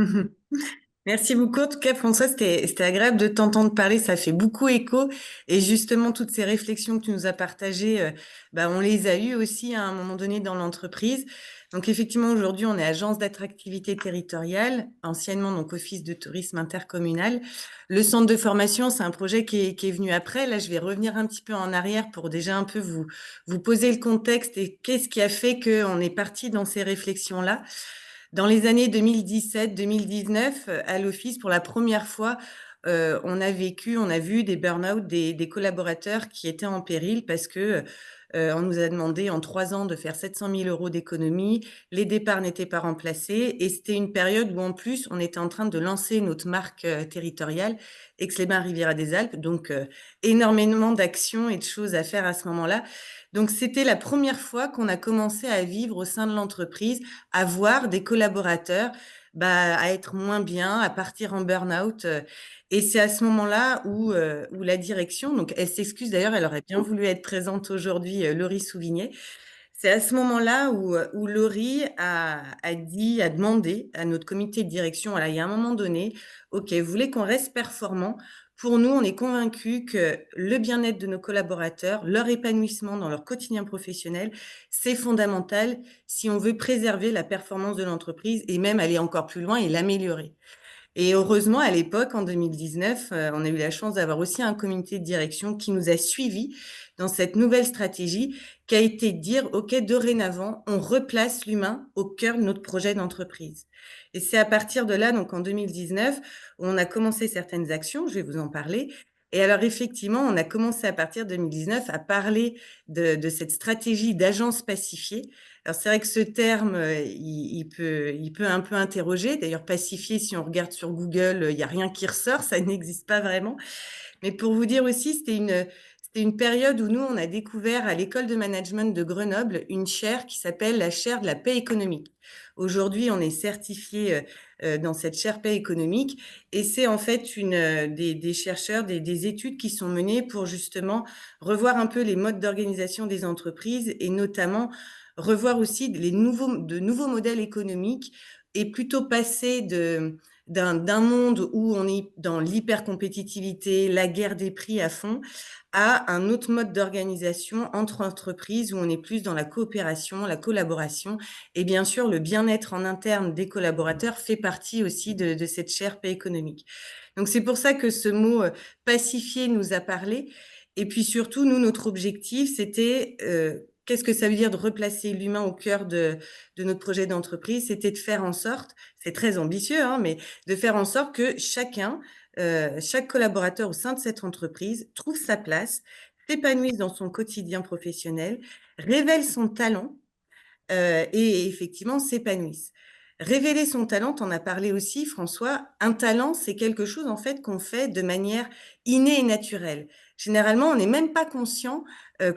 Merci beaucoup. En tout cas, François, c'était agréable de t'entendre parler. Ça fait beaucoup écho. Et justement, toutes ces réflexions que tu nous as partagées, bah, on les a eues aussi à un moment donné dans l'entreprise. Donc, effectivement, aujourd'hui, on est agence d'attractivité territoriale, anciennement donc office de tourisme intercommunal. Le centre de formation, c'est un projet qui est venu après. Là, je vais revenir un petit peu en arrière pour déjà un peu vous poser le contexte et qu'est-ce qui a fait qu'on est parti dans ces réflexions-là. Dans les années 2017-2019, à l'office, pour la première fois, on a vu des burn-out, des collaborateurs qui étaient en péril parce que on nous a demandé en 3 ans de faire 700 000 euros d'économie, les départs n'étaient pas remplacés et c'était une période où en plus on était en train de lancer notre marque territoriale, Aix-les-Bains-Riviera-des-Alpes, donc énormément d'actions et de choses à faire à ce moment-là. Donc c'était la première fois qu'on a commencé à vivre au sein de l'entreprise, à voir des collaborateurs à être moins bien, à partir en burn-out. Et c'est à ce moment-là où la direction, donc elle s'excuse d'ailleurs, elle aurait bien voulu être présente aujourd'hui, Laurie Souvigné. C'est à ce moment-là où Laurie a demandé à notre comité de direction, voilà, il y a un moment donné, OK, vous voulez qu'on reste performant? Pour nous, on est convaincus que le bien-être de nos collaborateurs, leur épanouissement dans leur quotidien professionnel, c'est fondamental si on veut préserver la performance de l'entreprise et même aller encore plus loin et l'améliorer. Et heureusement, à l'époque, en 2019, on a eu la chance d'avoir aussi un comité de direction qui nous a suivis dans cette nouvelle stratégie qui a été de dire, OK, dorénavant, on replace l'humain au cœur de notre projet d'entreprise. Et c'est à partir de là, donc en 2019, où on a commencé certaines actions, je vais vous en parler. Et alors, effectivement, on a commencé à partir de 2019 à parler de cette stratégie d'agence pacifiée. Alors, c'est vrai que ce terme, il peut un peu interroger. D'ailleurs, pacifié, si on regarde sur Google, il n'y a rien qui ressort, ça n'existe pas vraiment. Mais pour vous dire aussi, c'était une période où nous, on a découvert à l'école de management de Grenoble une chaire qui s'appelle la chaire de la paix économique. Aujourd'hui, on est certifié dans cette chaire paix économique et c'est en fait des chercheurs, des études qui sont menées pour justement revoir un peu les modes d'organisation des entreprises et notamment revoir aussi de nouveaux modèles économiques et plutôt passer d'un monde où on est dans l'hypercompétitivité, la guerre des prix à fond, à un autre mode d'organisation entre entreprises où on est plus dans la coopération, la collaboration. Et bien sûr, le bien-être en interne des collaborateurs fait partie aussi de cette chaire paix économique. Donc, c'est pour ça que ce mot pacifier nous a parlé. Et puis surtout, nous, notre objectif, c'était qu'est-ce que ça veut dire de replacer l'humain au cœur de notre projet d'entreprise? C'était de faire en sorte, c'est très ambitieux, hein, mais de faire en sorte que chaque collaborateur au sein de cette entreprise trouve sa place, s'épanouisse dans son quotidien professionnel, révèle son talent et effectivement s'épanouissent. Révéler son talent, tu en as parlé aussi, François. Un talent, c'est quelque chose en fait qu'on fait de manière innée et naturelle. Généralement, on n'est même pas conscient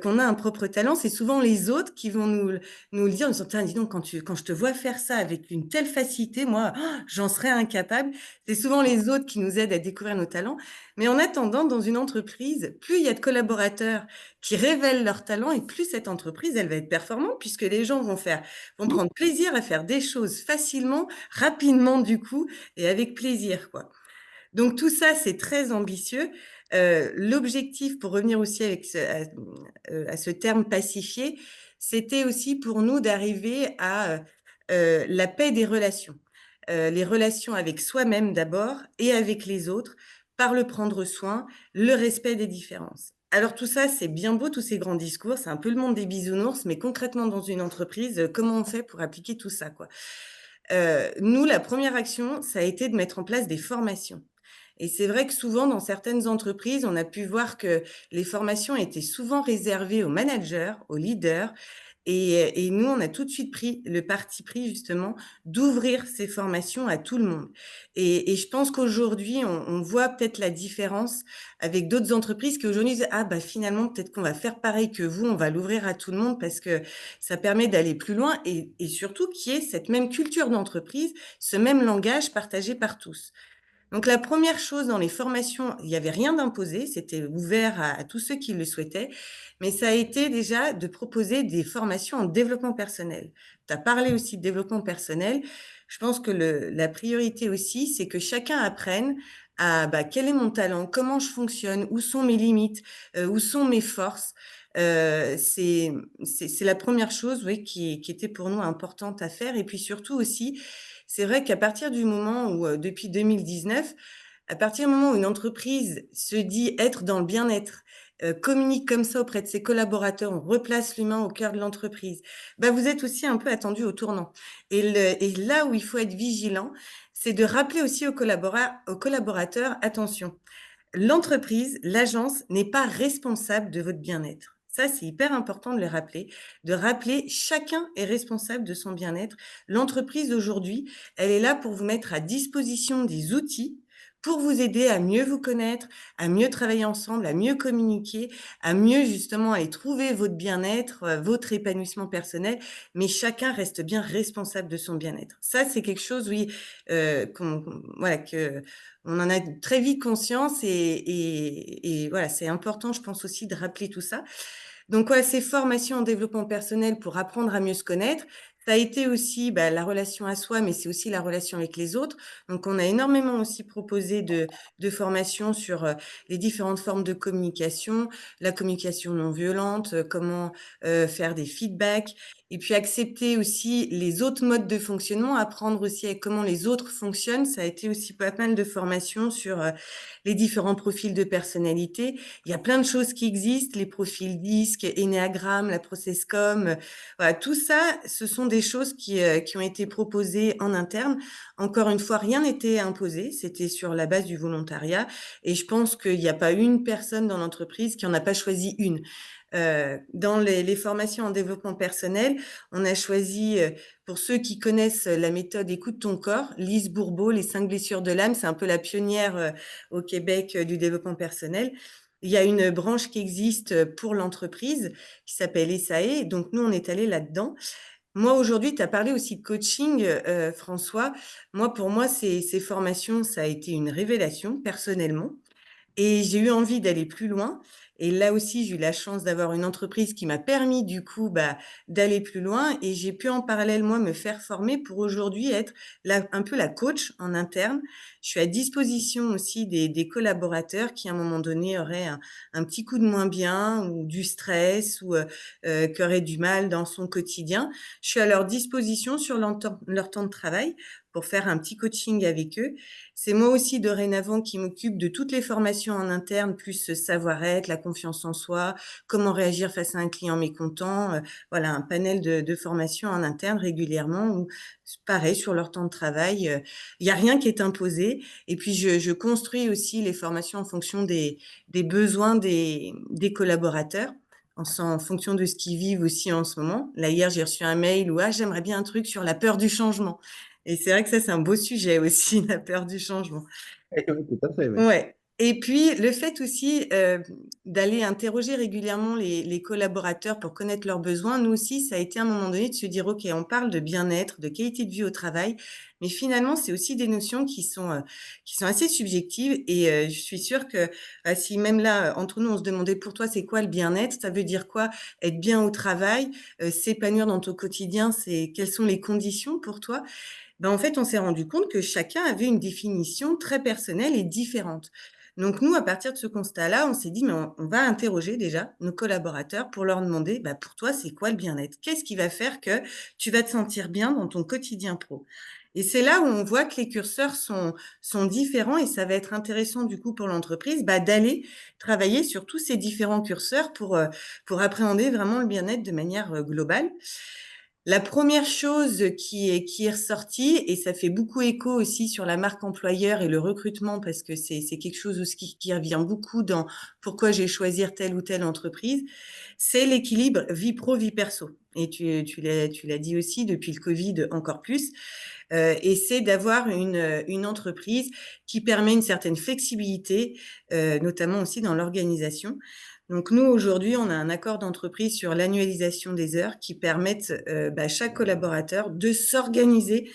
qu'on a un propre talent. C'est souvent les autres qui vont nous le dire en disant, tiens, dis donc, quand je te vois faire ça avec une telle facilité, moi, j'en serais incapable. C'est souvent les autres qui nous aident à découvrir nos talents. Mais en attendant, dans une entreprise, plus il y a de collaborateurs qui révèlent leurs talents et plus cette entreprise, elle va être performante puisque les gens vont prendre plaisir à faire des choses facilement, rapidement du coup, et avec plaisir, quoi. Donc tout ça, c'est très ambitieux. L'objectif, pour revenir aussi à ce terme pacifié, c'était aussi pour nous d'arriver à la paix des relations. Les relations avec soi-même d'abord et avec les autres, par le prendre soin, le respect des différences. Alors tout ça, c'est bien beau, tous ces grands discours, c'est un peu le monde des bisounours, mais concrètement dans une entreprise, comment on fait pour appliquer tout ça, quoi? Nous, la première action, ça a été de mettre en place des formations. Et c'est vrai que souvent, dans certaines entreprises, on a pu voir que les formations étaient souvent réservées aux managers, aux leaders. Et nous, on a tout de suite pris le parti pris justement d'ouvrir ces formations à tout le monde. Et je pense qu'aujourd'hui, on voit peut-être la différence avec d'autres entreprises qui aujourd'hui disent, ah bah finalement, peut-être qu'on va faire pareil que vous, on va l'ouvrir à tout le monde parce que ça permet d'aller plus loin et surtout qu'il y ait cette même culture d'entreprise, ce même langage partagé par tous. Donc la première chose dans les formations, il n'y avait rien d'imposé, c'était ouvert à tous ceux qui le souhaitaient, mais ça a été déjà de proposer des formations en développement personnel. Tu as parlé aussi de développement personnel. Je pense que la priorité aussi, c'est que chacun apprenne à quel est mon talent, comment je fonctionne, où sont mes limites, où sont mes forces. C'est la première chose, oui, qui était pour nous importante à faire. Et puis surtout aussi, c'est vrai qu'à partir du moment où, depuis 2019, à partir du moment où une entreprise se dit être dans le bien-être communique comme ça auprès de ses collaborateurs, on replace l'humain au cœur de l'entreprise, bah, vous êtes aussi un peu attendu au tournant. Et là où il faut être vigilant, c'est de rappeler aussi aux collaborateurs, attention, l'entreprise, l'agence n'est pas responsable de votre bien-être. Ça, c'est hyper important de rappeler chacun est responsable de son bien-être. L'entreprise aujourd'hui, elle est là pour vous mettre à disposition des outils pour vous aider à mieux vous connaître, à mieux travailler ensemble, à mieux communiquer, à mieux justement aller trouver votre bien-être, votre épanouissement personnel, mais chacun reste bien responsable de son bien-être. Ça, c'est quelque chose, oui, voilà, que on en a très vite conscience et voilà, c'est important, je pense aussi de rappeler tout ça. Donc ouais, ces formations en développement personnel pour apprendre à mieux se connaître, ça a été aussi, bah, la relation à soi, mais c'est aussi la relation avec les autres. Donc on a énormément aussi proposé de formations sur, les différentes formes de communication, la communication non violente, comment, faire des feedbacks et puis accepter aussi les autres modes de fonctionnement, apprendre aussi à comment les autres fonctionnent. Ça a été aussi pas mal de formations sur, les différents profils de personnalité. Il y a plein de choses qui existent, les profils DISC, Ennéagramme, la Processcom, voilà, tout ça, ce sont des choses qui ont été proposées en interne. Encore une fois, rien n'était imposé, c'était sur la base du volontariat et je pense qu'il n'y a pas une personne dans l'entreprise qui en a pas choisi une. Dans les formations en développement personnel, on a choisi, pour ceux qui connaissent la méthode Écoute ton corps, Lise Bourbeau, Les 5 blessures de l'âme, c'est un peu la pionnière, au Québec, du développement personnel. Il y a une branche qui existe pour l'entreprise qui s'appelle SAE, donc nous, on est allés là-dedans. Moi, aujourd'hui, tu as parlé aussi de coaching, François. Moi, pour moi, ces formations, ça a été une révélation personnellement. Et j'ai eu envie d'aller plus loin et là aussi, j'ai eu la chance d'avoir une entreprise qui m'a permis du coup, bah, d'aller plus loin et j'ai pu en parallèle, moi, me faire former pour aujourd'hui être un peu la coach en interne. Je suis à disposition aussi des collaborateurs qui, à un moment donné, auraient un petit coup de moins bien ou du stress ou qui auraient du mal dans son quotidien. Je suis à leur disposition sur leur temps de travail pour faire un petit coaching avec eux. C'est moi aussi dorénavant qui m'occupe de toutes les formations en interne, plus savoir-être, la confiance en soi, comment réagir face à un client mécontent, voilà un panel de formations en interne régulièrement où pareil sur leur temps de travail, il y a rien qui est imposé et puis je construis aussi les formations en fonction des besoins des collaborateurs, en fonction de ce qu'ils vivent aussi en ce moment. Là, hier, j'ai reçu un mail où: «Ah, j'aimerais bien un truc sur la peur du changement». Et c'est vrai que ça, c'est un beau sujet aussi, la peur du changement. Oui, tout à fait, oui. Ouais et puis le fait aussi, d'aller interroger régulièrement les collaborateurs pour connaître leurs besoins, nous aussi, ça a été à un moment donné de se dire: «OK, on parle de bien-être, de qualité de vie au travail, mais finalement, c'est aussi des notions qui sont assez subjectives» et je suis sûre que, si même là, entre nous, on se demandait: «Pour toi, c'est quoi le bien-être? Ça veut dire quoi être bien au travail? S'épanouir dans ton quotidien, c'est quelles sont les conditions pour toi?» Ben, en fait, on s'est rendu compte que chacun avait une définition très personnelle et différente. Donc nous, à partir de ce constat-là, on s'est dit: «Mais on va interroger déjà nos collaborateurs pour leur demander, bah, pour toi, c'est quoi le bien-être? Qu'est-ce qui va faire que tu vas te sentir bien dans ton quotidien pro?» Et c'est là où on voit que les curseurs sont différents et ça va être intéressant du coup pour l'entreprise, bah, d'aller travailler sur tous ces différents curseurs pour appréhender vraiment le bien-être de manière, globale. La première chose qui est ressortie et ça fait beaucoup écho aussi sur la marque employeur et le recrutement parce que c'est quelque chose aussi qui revient beaucoup dans pourquoi j'ai choisi telle ou telle entreprise, c'est l'équilibre vie pro, vie perso et tu l'as dit aussi depuis le covid encore plus, et c'est d'avoir une entreprise qui permet une certaine flexibilité, notamment aussi dans l'organisation. Donc nous, aujourd'hui, on a un accord d'entreprise sur l'annualisation des heures qui permettent, bah, chaque collaborateur de s'organiser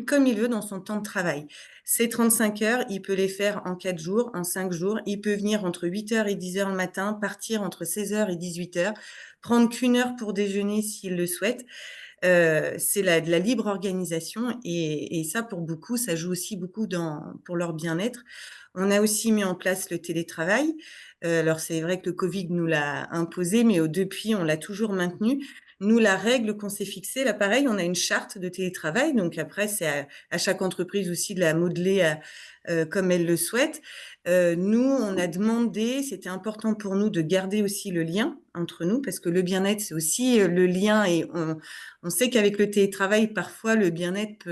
comme il veut dans son temps de travail. Ces 35 heures, il peut les faire en 4 jours, en 5 jours. Il peut venir entre 8 heures et 10 heures le matin, partir entre 16 heures et 18 heures, prendre qu'1 heure pour déjeuner s'il le souhaite. C'est de la libre organisation et ça, pour beaucoup, ça joue aussi beaucoup pour leur bien-être. On a aussi mis en place le télétravail. Alors c'est vrai que le covid nous l'a imposé, mais depuis, on l'a toujours maintenu. Nous, la règle qu'on s'est fixée, là, pareil, on a une charte de télétravail. Donc après, c'est à chaque entreprise aussi de la modeler comme elle le souhaite. Nous, on a demandé, c'était important pour nous de garder aussi le lien entre nous, parce que le bien-être, c'est aussi le lien. Et on sait qu'avec le télétravail, parfois, le bien-être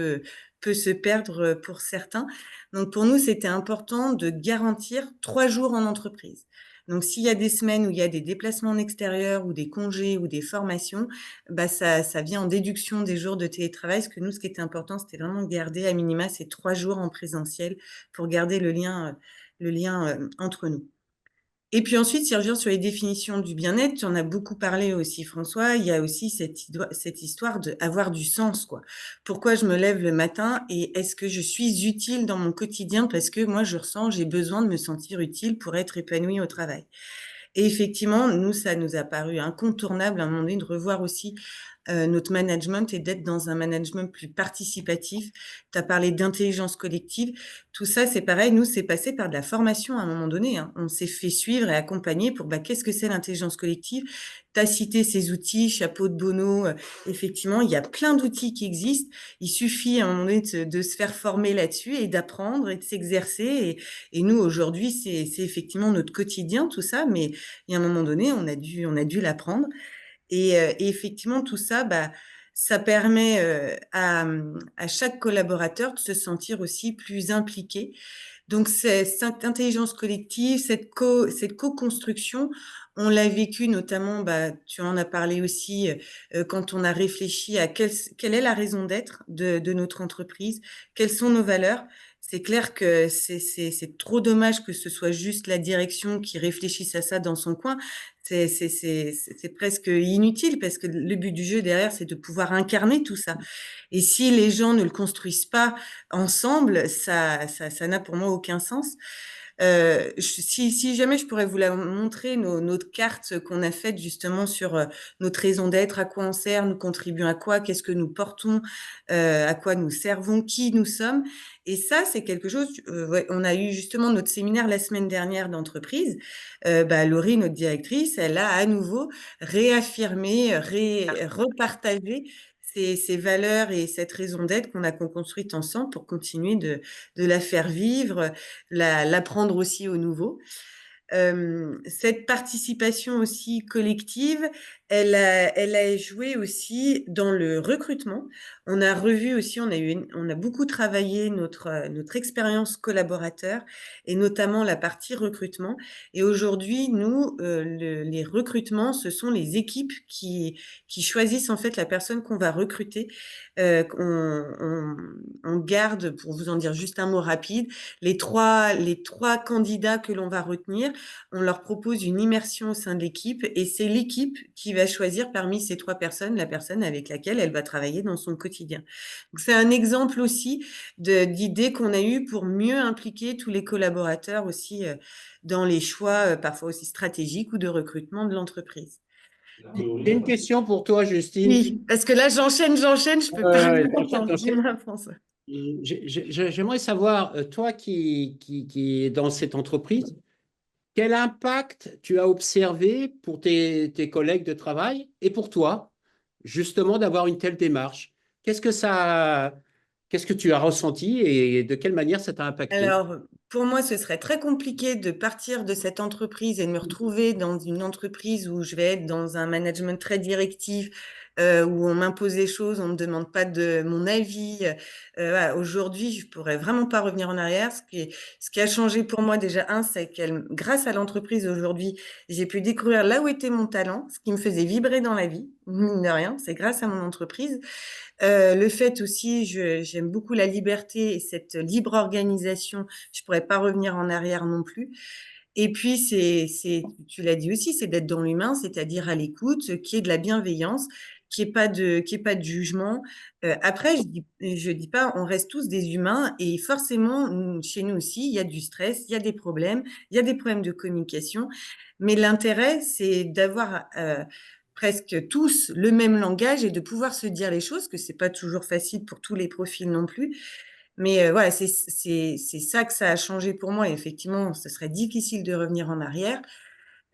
peut se perdre pour certains. Donc pour nous, c'était important de garantir 3 jours en entreprise. Donc, s'il y a des semaines où il y a des déplacements en extérieur ou des congés ou des formations, bah ça vient en déduction des jours de télétravail. Parce que nous, ce qui était important, c'était vraiment de garder à minima ces 3 jours en présentiel pour garder le lien entre nous. Et puis ensuite, si on revient sur les définitions du bien-être, tu en as beaucoup parlé aussi, François. Il y a aussi cette histoire d'avoir du sens, quoi. Pourquoi je me lève le matin et est-ce que je suis utile dans mon quotidien? Parce que moi, je ressens, j'ai besoin de me sentir utile pour être épanouie au travail. Et effectivement, nous, ça nous a paru incontournable à un moment donné de revoir aussi notre management et d'être dans un management plus participatif. Tu as parlé d'intelligence collective. Tout ça, c'est pareil. Nous, c'est passé par de la formation à un moment donné, hein. On s'est fait suivre et accompagner pour qu'est-ce que c'est l'intelligence collective. Tu as cité ces outils, chapeau de Bono. Effectivement, il y a plein d'outils qui existent. Il suffit à un moment donné de se faire former là-dessus et d'apprendre et de s'exercer. Et nous, aujourd'hui, c'est effectivement notre quotidien, tout ça. Mais il y a un moment donné, on a dû l'apprendre. Et effectivement, tout ça, bah, ça permet à chaque collaborateur de se sentir aussi plus impliqué. Donc, cette intelligence collective, cette co-construction, on l'a vécu notamment, bah, tu en as parlé aussi, quand on a réfléchi à quelle est la raison d'être de notre entreprise, quelles sont nos valeurs. C'est clair que c'est trop dommage que ce soit juste la direction qui réfléchisse à ça dans son coin. C'est presque inutile parce que le but du jeu derrière, c'est de pouvoir incarner tout ça. Et si les gens ne le construisent pas ensemble, ça n'a pour moi aucun sens. Si jamais je pourrais vous la montrer, notre carte qu'on a faite justement sur notre raison d'être, à quoi on sert, nous contribuons à quoi, qu'est-ce que nous portons, à quoi nous servons, qui nous sommes. Et ça, c'est quelque chose, ouais, on a eu justement notre séminaire la semaine dernière d'entreprise. Bah, Laurie, notre directrice, elle a à nouveau réaffirmé, repartagé ces valeurs et cette raison d'être qu'on a construite ensemble pour continuer de la faire vivre, l'apprendre aussi au nouveau. Cette participation aussi collective, elle a joué aussi dans le recrutement. On a revu aussi, on a beaucoup travaillé notre expérience collaborateur et notamment la partie recrutement. Et aujourd'hui, nous, les recrutements, ce sont les équipes qui choisissent en fait la personne qu'on va recruter. On garde, pour vous en dire juste un mot rapide, les trois candidats que l'on va retenir. On leur propose une immersion au sein de l'équipe et c'est l'équipe qui va choisir parmi ces 3 personnes la personne avec laquelle elle va travailler dans son quotidien. Donc, c'est un exemple aussi d'idées qu'on a eues pour mieux impliquer tous les collaborateurs aussi dans les choix parfois aussi stratégiques ou de recrutement de l'entreprise. J'ai une question pour toi, Justine. Oui, parce que là, j'enchaîne, je peux pas Ouais, m'entendre. Dis-moi, François. J'aimerais savoir, toi qui es dans cette entreprise, quel impact tu as observé pour tes collègues de travail et pour toi, justement, d'avoir une telle démarche? Qu'est-ce que tu as ressenti et de quelle manière ça t'a impacté? Alors, pour moi, ce serait très compliqué de partir de cette entreprise et de me retrouver dans une entreprise où je vais être dans un management très directif, où on m'impose des choses, on ne me demande pas de mon avis. Voilà. Aujourd'hui, je pourrais vraiment pas revenir en arrière. Ce qui a changé pour moi déjà, c'est grâce à l'entreprise aujourd'hui, j'ai pu découvrir là où était mon talent, ce qui me faisait vibrer dans la vie, mine de rien. C'est grâce à mon entreprise. Le fait aussi, j'aime beaucoup la liberté et cette libre organisation. Je pourrais pas revenir en arrière non plus. Et puis, tu l'as dit aussi, c'est d'être dans l'humain, c'est-à-dire à l'écoute, qu'il y ait de la bienveillance, qu'il y ait pas de jugement. Après, je dis pas, on reste tous des humains et forcément, chez nous aussi, il y a du stress, il y a des problèmes, il y a des problèmes de communication. Mais l'intérêt, c'est d'avoir presque tous le même langage et de pouvoir se dire les choses, que c'est pas toujours facile pour tous les profils non plus. Mais voilà, c'est ça que ça a changé pour moi. Et effectivement, ce serait difficile de revenir en arrière.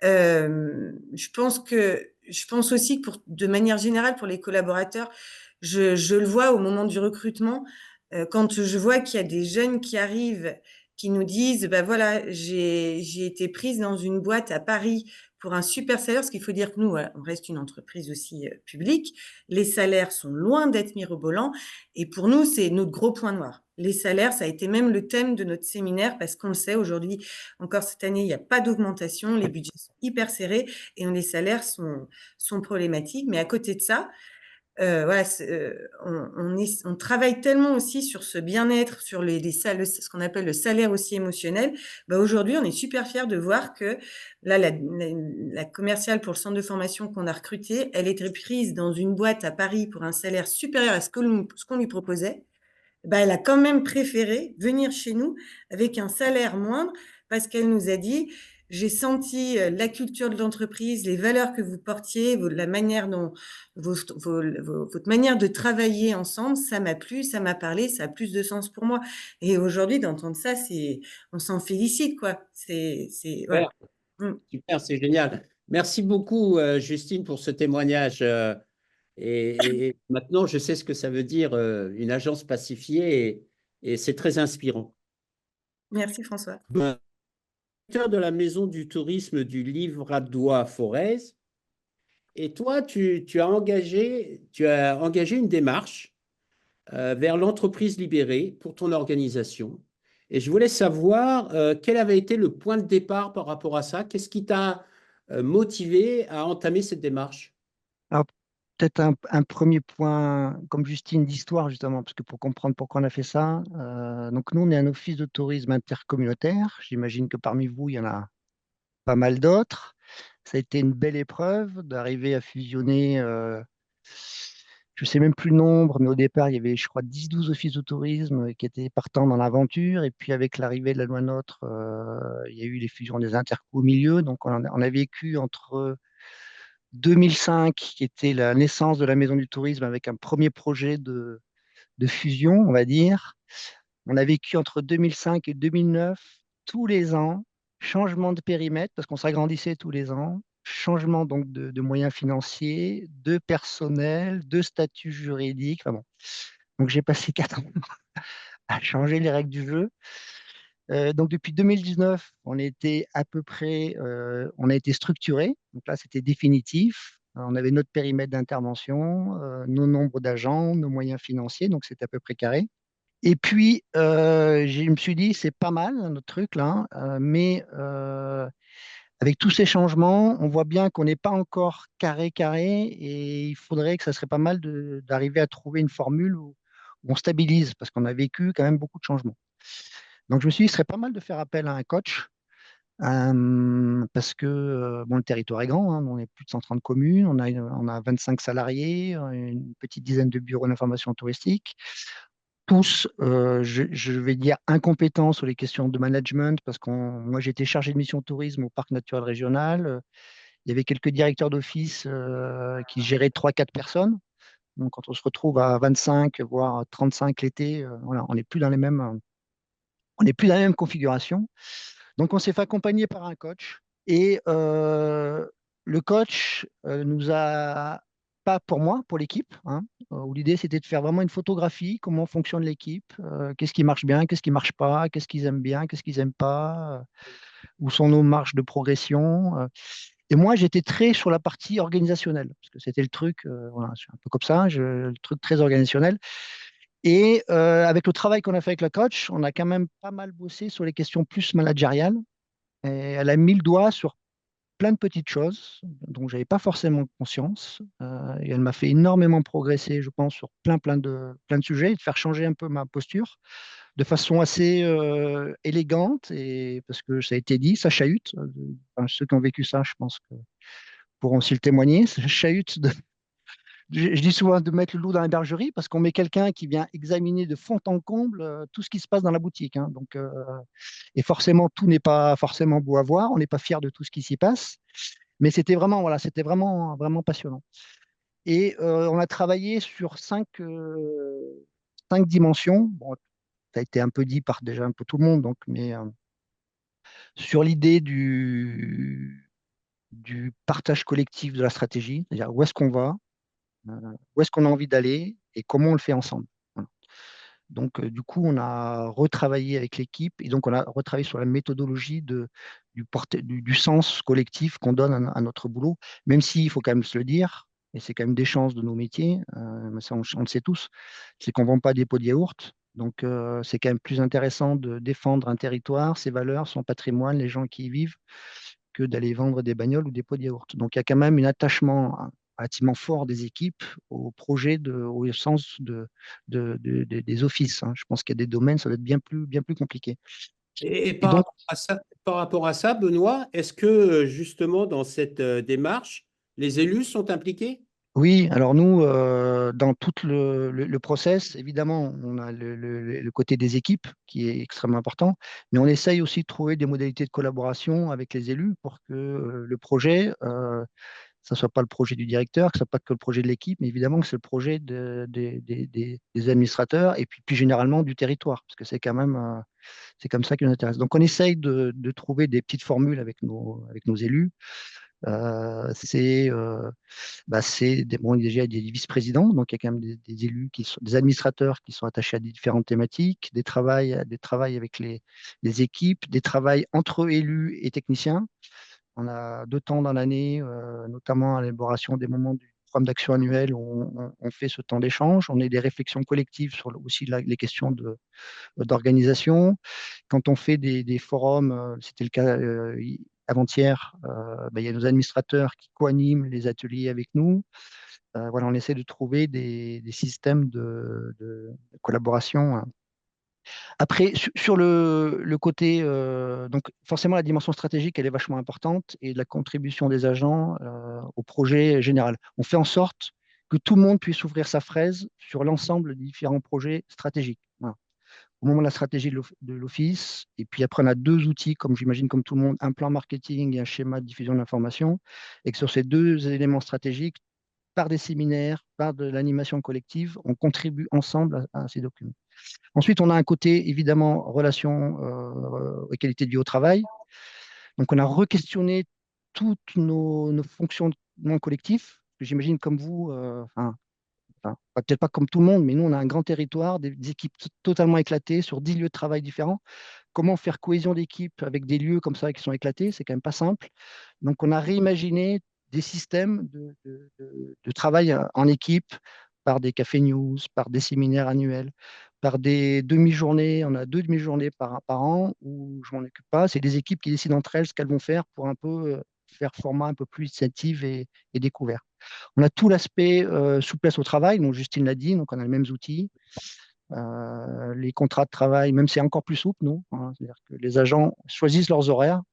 Je pense que je pense aussi que de manière générale, pour les collaborateurs, je le vois au moment du recrutement, quand je vois qu'il y a des jeunes qui arrivent, qui nous disent, bah voilà, j'ai été prise dans une boîte à Paris pour un super salaire, parce qu'il faut dire que nous, voilà, on reste une entreprise aussi publique. Les salaires sont loin d'être mirobolants. Et pour nous, c'est notre gros point noir. Les salaires, ça a été même le thème de notre séminaire, parce qu'on le sait, aujourd'hui, encore cette année, il n'y a pas d'augmentation, les budgets sont hyper serrés et les salaires sont problématiques. Mais à côté de ça, voilà, on travaille tellement aussi sur ce bien-être, sur ce qu'on appelle le salaire aussi émotionnel. Bah, aujourd'hui, on est super fiers de voir que là, la commerciale pour le centre de formation qu'on a recruté, elle était prise dans une boîte à Paris pour un salaire supérieur à ce qu'on lui proposait. Bah, elle a quand même préféré venir chez nous avec un salaire moindre parce qu'elle nous a dit, j'ai senti la culture de l'entreprise, les valeurs que vous portiez, la manière dont votre manière de travailler ensemble, ça m'a plu, ça m'a parlé, ça a plus de sens pour moi. Et aujourd'hui, d'entendre ça, on s'en félicite, quoi. Voilà. Super, super, c'est génial. Merci beaucoup, Justine, pour ce témoignage. Et maintenant, je sais ce que ça veut dire, une agence pacifiée, et c'est très inspirant. Merci, François. Directeur de la Maison du tourisme du Livradois Forez, et toi, tu as engagé une démarche vers l'entreprise libérée pour ton organisation. Et je voulais savoir quel avait été le point de départ par rapport à ça. Qu'est-ce qui t'a motivé à entamer cette démarche? Alors, peut-être un premier point, comme Justine, d'histoire, justement, parce que pour comprendre pourquoi on a fait ça, donc nous, on est un office de tourisme intercommunautaire. J'imagine que parmi vous, il y en a pas mal d'autres. Ça a été une belle épreuve d'arriver à fusionner, je ne sais même plus le nombre, mais au départ, il y avait, je crois, 10-12 offices de tourisme qui étaient partants dans l'aventure. Et puis, avec l'arrivée de la loi NOTRe, il y a eu les fusions des intercos au milieu. Donc, on a vécu entre 2005, qui était la naissance de la Maison du Tourisme, avec un premier projet de fusion, on va dire. On a vécu entre 2005 et 2009, tous les ans, changement de périmètre, parce qu'on s'agrandissait tous les ans, changement donc de moyens financiers, de personnel, de statut juridique. Enfin bon. Donc j'ai passé 4 ans à changer les règles du jeu. Donc depuis 2019, on était à peu près, on a été structuré. Donc là, c'était définitif. On avait notre périmètre d'intervention, nos nombres d'agents, nos moyens financiers, donc c'était à peu près carré. Et puis, je me suis dit, c'est pas mal notre truc là, mais avec tous ces changements, on voit bien qu'on n'est pas encore carré, et il faudrait que ça serait pas mal d'arriver à trouver une formule où on stabilise, parce qu'on a vécu quand même beaucoup de changements. Donc, je me suis dit, ce serait pas mal de faire appel à un coach, parce que bon, le territoire est grand, hein, on est plus de 130 communes, on a 25 salariés, une petite dizaine de bureaux d'information touristique, tous, je vais dire, incompétents sur les questions de management, parce que moi, j'étais chargé de mission tourisme au parc naturel régional. Il y avait quelques directeurs d'office qui géraient 3-4 personnes. Donc, quand on se retrouve à 25, voire 35 l'été, voilà, on n'est plus dans la même configuration. Donc, on s'est fait accompagner par un coach. Et le coach nous a, pas pour moi, pour l'équipe, hein, où l'idée c'était de faire vraiment une photographie, comment fonctionne l'équipe, qu'est-ce qui marche bien, qu'est-ce qui marche pas, qu'est-ce qu'ils aiment bien, qu'est-ce qu'ils n'aiment pas, où sont nos marges de progression. Et moi, j'étais très sur la partie organisationnelle, parce que c'était le truc, voilà, je suis un peu comme ça, le truc très organisationnel. Et avec le travail qu'on a fait avec le coach, on a quand même pas mal bossé sur les questions plus managériales. Et elle a mis le doigt sur plein de petites choses dont je n'avais pas forcément conscience. Et elle m'a fait énormément progresser, je pense, sur plein de sujets, et de faire changer un peu ma posture de façon assez élégante, et parce que ça a été dit, ça chahute. Enfin, ceux qui ont vécu ça, je pense que pourront aussi le témoigner. Ça chahute je dis souvent de mettre le loup dans la bergerie, parce qu'on met quelqu'un qui vient examiner de fond en comble tout ce qui se passe dans la boutique, hein. Donc, et forcément, tout n'est pas forcément beau à voir. On n'est pas fier de tout ce qui s'y passe. Mais c'était vraiment, voilà, c'était vraiment, vraiment passionnant. Et on a travaillé sur 5 dimensions. Bon, ça a été un peu dit par déjà un peu tout le monde, donc, mais sur l'idée du partage collectif de la stratégie, c'est-à-dire où est-ce qu'on va, où est-ce qu'on a envie d'aller et comment on le fait ensemble. Voilà. Donc, du coup, on a retravaillé avec l'équipe et donc on a retravaillé sur la méthodologie du sens collectif qu'on donne à notre boulot, même s'il faut quand même se le dire, et c'est quand même des chances de nos métiers, mais ça on le sait tous, c'est qu'on ne vend pas des pots de yaourt. Donc, c'est quand même plus intéressant de défendre un territoire, ses valeurs, son patrimoine, les gens qui y vivent, que d'aller vendre des bagnoles ou des pots de yaourt. Donc, il y a quand même un attachement relativement fort des équipes au projet, au sens des offices, hein. Je pense qu'il y a des domaines, ça va être bien plus compliqué. Et Et donc, par rapport à ça, Benoît, est-ce que justement dans cette démarche, les élus sont impliqués? oui, alors nous, dans tout le process, évidemment, on a le côté des équipes qui est extrêmement important, mais on essaye aussi de trouver des modalités de collaboration avec les élus pour que le projet, ça ne soit pas le projet du directeur, que ce ne soit pas que le projet de l'équipe, mais évidemment que c'est le projet des administrateurs et puis plus généralement du territoire, parce que c'est comme ça qui nous intéresse. Donc on essaye de trouver des petites formules avec nos élus. C'est bon, déjà il y a des vice-présidents, donc il y a quand même des élus des administrateurs qui sont attachés à différentes thématiques, des travails avec les équipes, des travails entre élus et techniciens. On a 2 temps dans l'année, notamment à l'élaboration des moments du programme d'action annuel, où on fait ce temps d'échange. On a des réflexions collectives sur aussi les questions d'organisation. Quand on fait des forums, c'était le cas avant-hier, il y a nos administrateurs qui co-animent les ateliers avec nous. Voilà, on essaie de trouver des systèmes de collaboration, hein. Après, sur le côté, donc forcément la dimension stratégique, elle est vachement importante et la contribution des agents au projet général. On fait en sorte que tout le monde puisse ouvrir sa fraise sur l'ensemble des différents projets stratégiques. Voilà. Au moment de la stratégie de l'office, et puis après on a 2 outils, comme j'imagine comme tout le monde, un plan marketing et un schéma de diffusion de l'information, et que sur ces 2 éléments stratégiques, par des séminaires, par de l'animation collective, on contribue ensemble à ces documents. Ensuite, on a un côté, évidemment, relation et qualité de vie au travail. Donc, on a re-questionné toutes nos fonctionnements collectifs. J'imagine comme vous, peut-être pas comme tout le monde, mais nous, on a un grand territoire, des équipes totalement éclatées sur 10 lieux de travail différents. Comment faire cohésion d'équipe avec des lieux comme ça qui sont éclatés, c'est quand même pas simple. Donc, on a réimaginé des systèmes de travail en équipe par des cafés news, par des séminaires annuels, par des demi-journées. On a 2 demi-journées par an où je m'en occupe pas. C'est des équipes qui décident entre elles ce qu'elles vont faire pour un peu faire format un peu plus initiative et découvert. On a tout l'aspect souplesse au travail, donc Justine l'a dit, donc on a les mêmes outils. Les contrats de travail, même c'est encore plus souple, nous, hein, c'est-à-dire que les agents choisissent leurs horaires,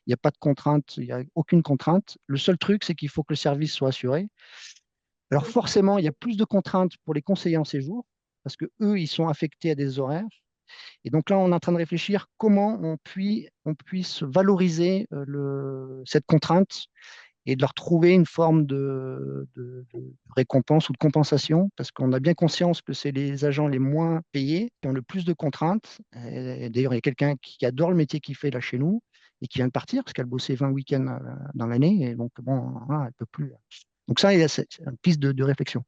il n'y a pas de contrainte, il n'y a aucune contrainte. Le seul truc, c'est qu'il faut que le service soit assuré. Alors forcément, il y a plus de contraintes pour les conseillers en séjour, parce que eux, ils sont affectés à des horaires. Et donc là, on est en train de réfléchir comment on puisse valoriser cette contrainte et de leur trouver une forme de récompense ou de compensation, parce qu'on a bien conscience que c'est les agents les moins payés qui ont le plus de contraintes. Et d'ailleurs, il y a quelqu'un qui adore le métier qu'il fait là chez nous et qui vient de partir parce qu'elle bossait 20 week-ends dans l'année. Et donc, bon, voilà, elle ne peut plus. Donc ça, c'est une piste de réflexion.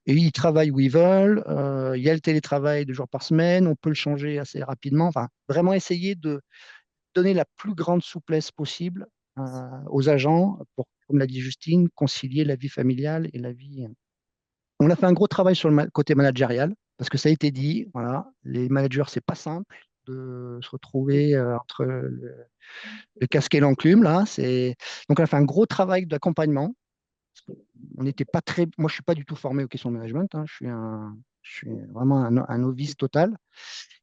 Et ils travaillent où ils veulent. Il y a le télétravail 2 jours par semaine. On peut le changer assez rapidement. Enfin, vraiment essayer de donner la plus grande souplesse possible aux agents pour, comme l'a dit Justine, concilier la vie familiale et la vie. On a fait un gros travail sur le côté managérial parce que ça a été dit, voilà, les managers, c'est pas simple de se retrouver entre le casque et l'enclume là. Donc on a fait un gros travail d'accompagnement. On n'était pas très, moi je suis pas du tout formé aux questions de management, hein. Je suis vraiment un novice total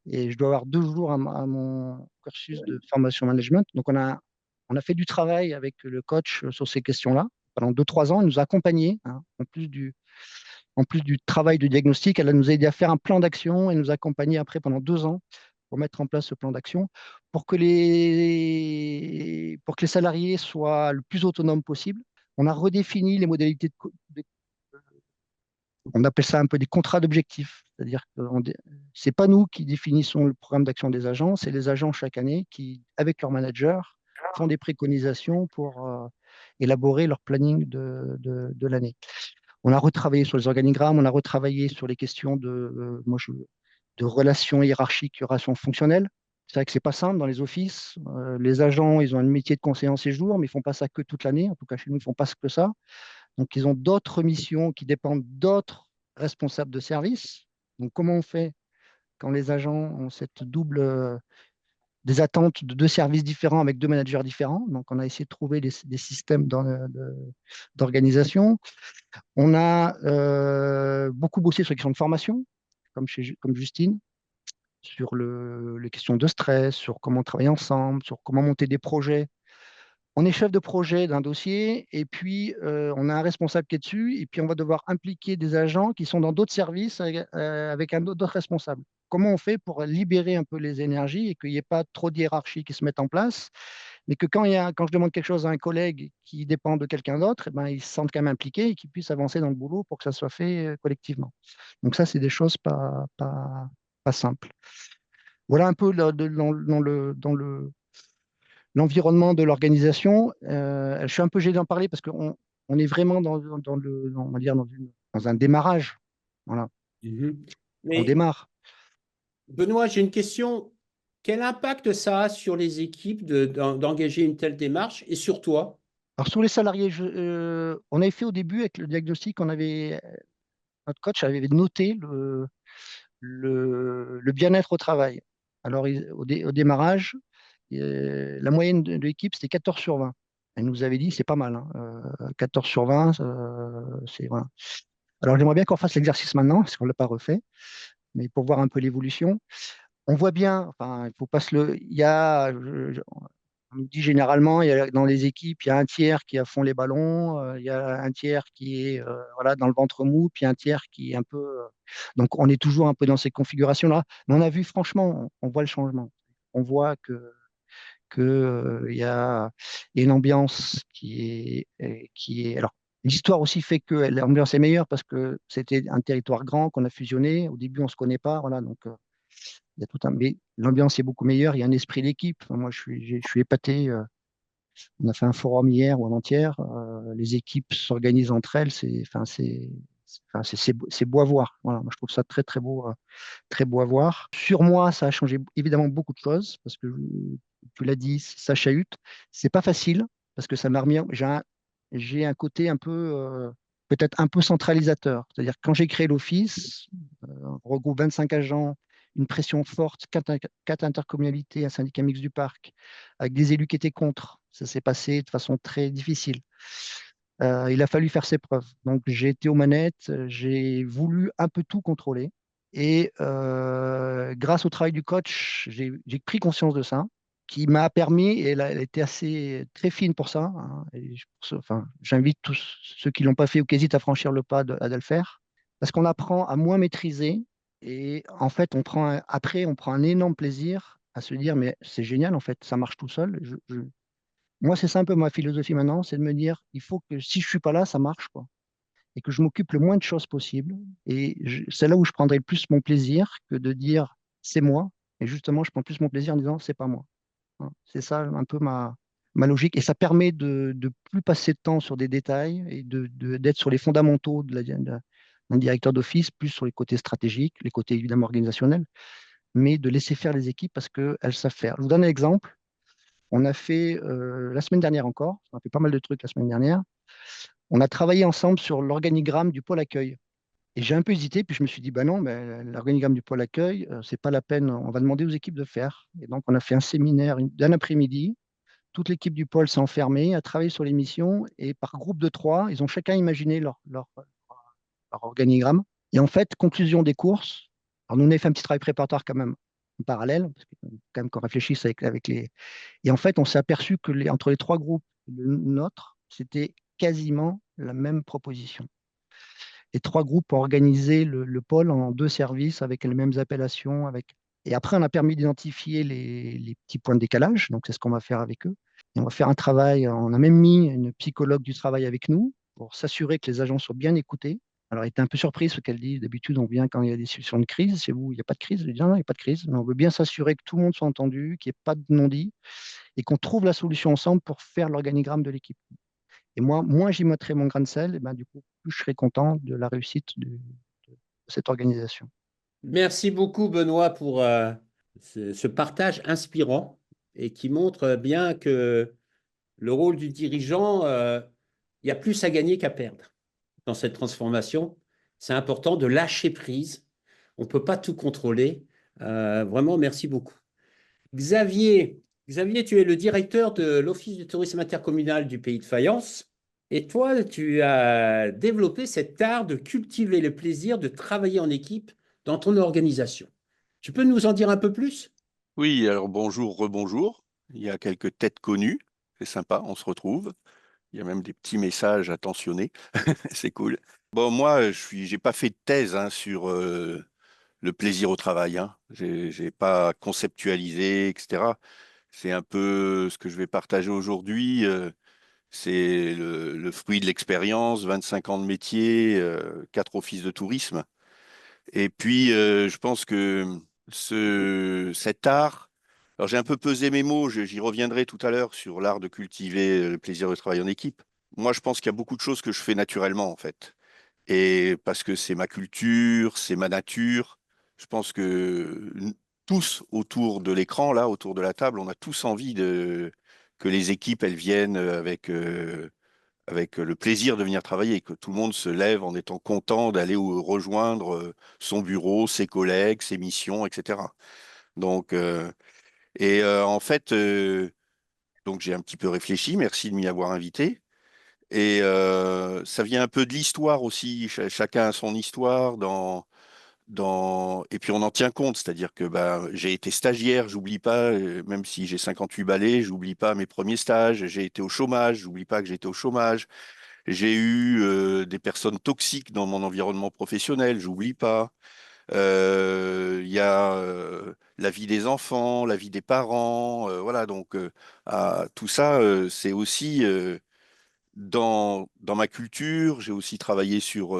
et je dois avoir 2 jours à mon cursus de formation management. Donc on a fait du travail avec le coach sur ces questions-là pendant 2, 3 ans. Il nous a accompagnés, hein, en plus du travail de diagnostic. Elle nous a aidé à faire un plan d'action et nous a accompagnés après pendant 2 ans pour mettre en place ce plan d'action pour que les salariés soient le plus autonomes possible. On a redéfini les modalités on appelle ça un peu des contrats d'objectifs. C'est-à-dire que ce n'est pas nous qui définissons le programme d'action des agents, c'est les agents chaque année qui, avec leur manager, font des préconisations élaborer leur planning de l'année. On a retravaillé sur les organigrammes, on a retravaillé sur les questions de relations hiérarchiques, relations fonctionnelles. C'est vrai que c'est pas simple dans les offices. Les agents, ils ont un métier de conseiller en séjour, mais ils font pas ça que toute l'année. En tout cas, chez nous, ils font pas que ça. Donc, ils ont d'autres missions qui dépendent d'autres responsables de service. Donc, comment on fait quand les agents ont cette double des attentes de deux services différents avec deux managers différents? Donc, on a essayé de trouver des systèmes d'organisation. On a beaucoup bossé sur les questions de formation, comme Justine, sur les questions de stress, sur comment travailler ensemble, sur comment monter des projets. On est chef de projet d'un dossier et puis on a un responsable qui est dessus et puis on va devoir impliquer des agents qui sont dans d'autres services avec d'autres responsables. Comment on fait pour libérer un peu les énergies et qu'il n'y ait pas trop de hiérarchie qui se mette en place, mais que quand je demande quelque chose à un collègue qui dépend de quelqu'un d'autre, eh ben, ils se sentent quand même impliqués et qu'ils puissent avancer dans le boulot pour que ça soit fait collectivement. Donc ça, c'est des choses pas simples. Voilà un peu l'environnement de l'organisation. Je suis un peu gêné d'en parler parce qu'on est vraiment on va dire dans un démarrage. Voilà, Mhm. on Mais démarre. Benoît, j'ai une question. Quel impact ça a sur les équipes d'engager une telle démarche et sur toi? Alors, sur les salariés, on avait fait au début avec le diagnostic, notre coach avait noté le bien-être au travail. Alors, au démarrage, la moyenne de l'équipe, c'était 14 sur 20. Elle nous avait dit, c'est pas mal, hein, 14 sur 20, c'est voilà. Alors, j'aimerais bien qu'on fasse l'exercice maintenant, parce qu'on ne l'a pas refait, mais pour voir un peu l'évolution. On voit bien, enfin, il faut pas se le. Il y a, on nous dit généralement, dans les équipes, il y a un tiers qui a fond les ballons, il y a un tiers qui est voilà, dans le ventre mou, puis un tiers qui est un peu. Donc, on est toujours un peu dans ces configurations-là. Mais on a vu, franchement, on voit le changement. On voit il y a une ambiance qui est. Alors, l'histoire aussi fait que l'ambiance est meilleure parce que c'était un territoire grand qu'on a fusionné. Au début, on ne se connaît pas, voilà, donc il y a tout un. Mais l'ambiance est beaucoup meilleure. Il y a un esprit d'équipe. Enfin, moi, je suis épaté. On a fait un forum hier ou avant-hier. Les équipes s'organisent entre elles. C'est beau à voir. Voilà, moi, je trouve ça très, très beau à voir. Sur moi, ça a changé évidemment beaucoup de choses parce que tu l'as dit, ça chahute. C'est pas facile parce que ça m'a remis. J'ai un côté un peu, peut-être un peu centralisateur. C'est-à-dire que quand j'ai créé l'office, on regroupe 25 agents, une pression forte, quatre intercommunalités, un syndicat mixte du parc, avec des élus qui étaient contre. Ça s'est passé de façon très difficile. Il a fallu faire ses preuves. Donc j'ai été aux manettes, j'ai voulu un peu tout contrôler. Et grâce au travail du coach, j'ai pris conscience de ça, qui m'a permis, et elle était assez très fine pour ça, hein, enfin, j'invite tous ceux qui ne l'ont pas fait ou qui hésitent à franchir le pas à de le faire, parce qu'on apprend à moins maîtriser, et en fait, après, on prend un énorme plaisir à se dire, mais c'est génial, en fait, ça marche tout seul. Moi, c'est ça un peu ma philosophie maintenant, c'est de me dire, il faut que si je ne suis pas là, ça marche, quoi, et que je m'occupe le moins de choses possible. Et c'est là où je prendrai le plus mon plaisir que de dire c'est moi. Et justement, je prends plus mon plaisir en disant c'est pas moi. Hein. C'est ça un peu ma logique. Et ça permet de plus passer de temps sur des détails et d'être sur les fondamentaux d'un directeur d'office, plus sur les côtés stratégiques, les côtés évidemment organisationnels, mais de laisser faire les équipes parce qu'elles savent faire. Je vous donne un exemple. On a fait la semaine dernière encore, on a fait pas mal de trucs la semaine dernière. On a travaillé ensemble sur l'organigramme du pôle accueil. Et j'ai un peu hésité, puis je me suis dit, bah non, mais l'organigramme du pôle accueil, c'est pas la peine, on va demander aux équipes de faire. Et donc, on a fait un séminaire d'un après-midi. Toute l'équipe du pôle s'est enfermée, a travaillé sur les missions, et par groupe de trois, ils ont chacun imaginé leur organigramme. Et en fait, conclusion des courses, alors nous, on a fait un petit travail préparatoire quand même en parallèle, parce qu'il faut quand même qu'on réfléchisse avec les. Et en fait, on s'est aperçu que entre les trois groupes, le nôtre, c'était quasiment la même proposition. Les trois groupes ont organisé le pôle en deux services avec les mêmes appellations. Et après, on a permis d'identifier les petits points de décalage. Donc, c'est ce qu'on va faire avec eux. Et on va faire un travail. On a même mis une psychologue du travail avec nous pour s'assurer que les agents soient bien écoutés. Alors, elle était un peu surprise ce qu'elle dit. D'habitude, on vient quand il y a des situations de crise. Chez vous, il n'y a pas de crise. Je dis non, il n'y a pas de crise. Mais on veut bien s'assurer que tout le monde soit entendu, qu'il n'y ait pas de non-dit et qu'on trouve la solution ensemble pour faire l'organigramme de l'équipe. Et moi, moins j'y mettrai mon grain de sel, et ben, du coup, plus je serai content de la réussite de cette organisation. Merci beaucoup, Benoît, pour ce partage inspirant et qui montre bien que le rôle du dirigeant, il y a plus à gagner qu'à perdre dans cette transformation. C'est important de lâcher prise. On ne peut pas tout contrôler. Vraiment, merci beaucoup. Xavier, Xavier, tu es le directeur de l'Office du tourisme intercommunal du Pays de Fayence. Et toi, tu as développé cet art de cultiver le plaisir de travailler en équipe dans ton organisation. Tu peux nous en dire un peu plus? Oui, alors bonjour, rebonjour. Il y a quelques têtes connues. C'est sympa, on se retrouve. Il y a même des petits messages attentionnés. C'est cool. Bon, moi, j'ai pas fait de thèse hein, sur le plaisir au travail. Hein. J'ai pas conceptualisé, etc. C'est un peu ce que je vais partager aujourd'hui. C'est le fruit de l'expérience, 25 ans de métier, 4 offices de tourisme. Et puis, je pense que cet art, alors j'ai un peu pesé mes mots, j'y reviendrai tout à l'heure sur l'art de cultiver le plaisir de travailler en équipe. Moi, je pense qu'il y a beaucoup de choses que je fais naturellement, en fait. Et parce que c'est ma culture, c'est ma nature, je pense que tous autour de l'écran, là, autour de la table, on a tous envie que les équipes, elles viennent avec le plaisir de venir travailler, que tout le monde se lève en étant content d'aller rejoindre son bureau, ses collègues, ses missions, etc. Donc, en fait, donc j'ai un petit peu réfléchi, merci de m'y avoir invité. Et ça vient un peu de l'histoire aussi, chacun a son histoire et puis on en tient compte, c'est-à-dire que bah, j'ai été stagiaire, j'oublie pas, même si j'ai 58 balais, j'oublie pas mes premiers stages, j'ai été au chômage, j'oublie pas que j'étais au chômage. J'ai eu des personnes toxiques dans mon environnement professionnel, j'oublie pas. Il y a la vie des enfants, la vie des parents, voilà. Donc tout ça, c'est aussi dans ma culture. J'ai aussi travaillé sur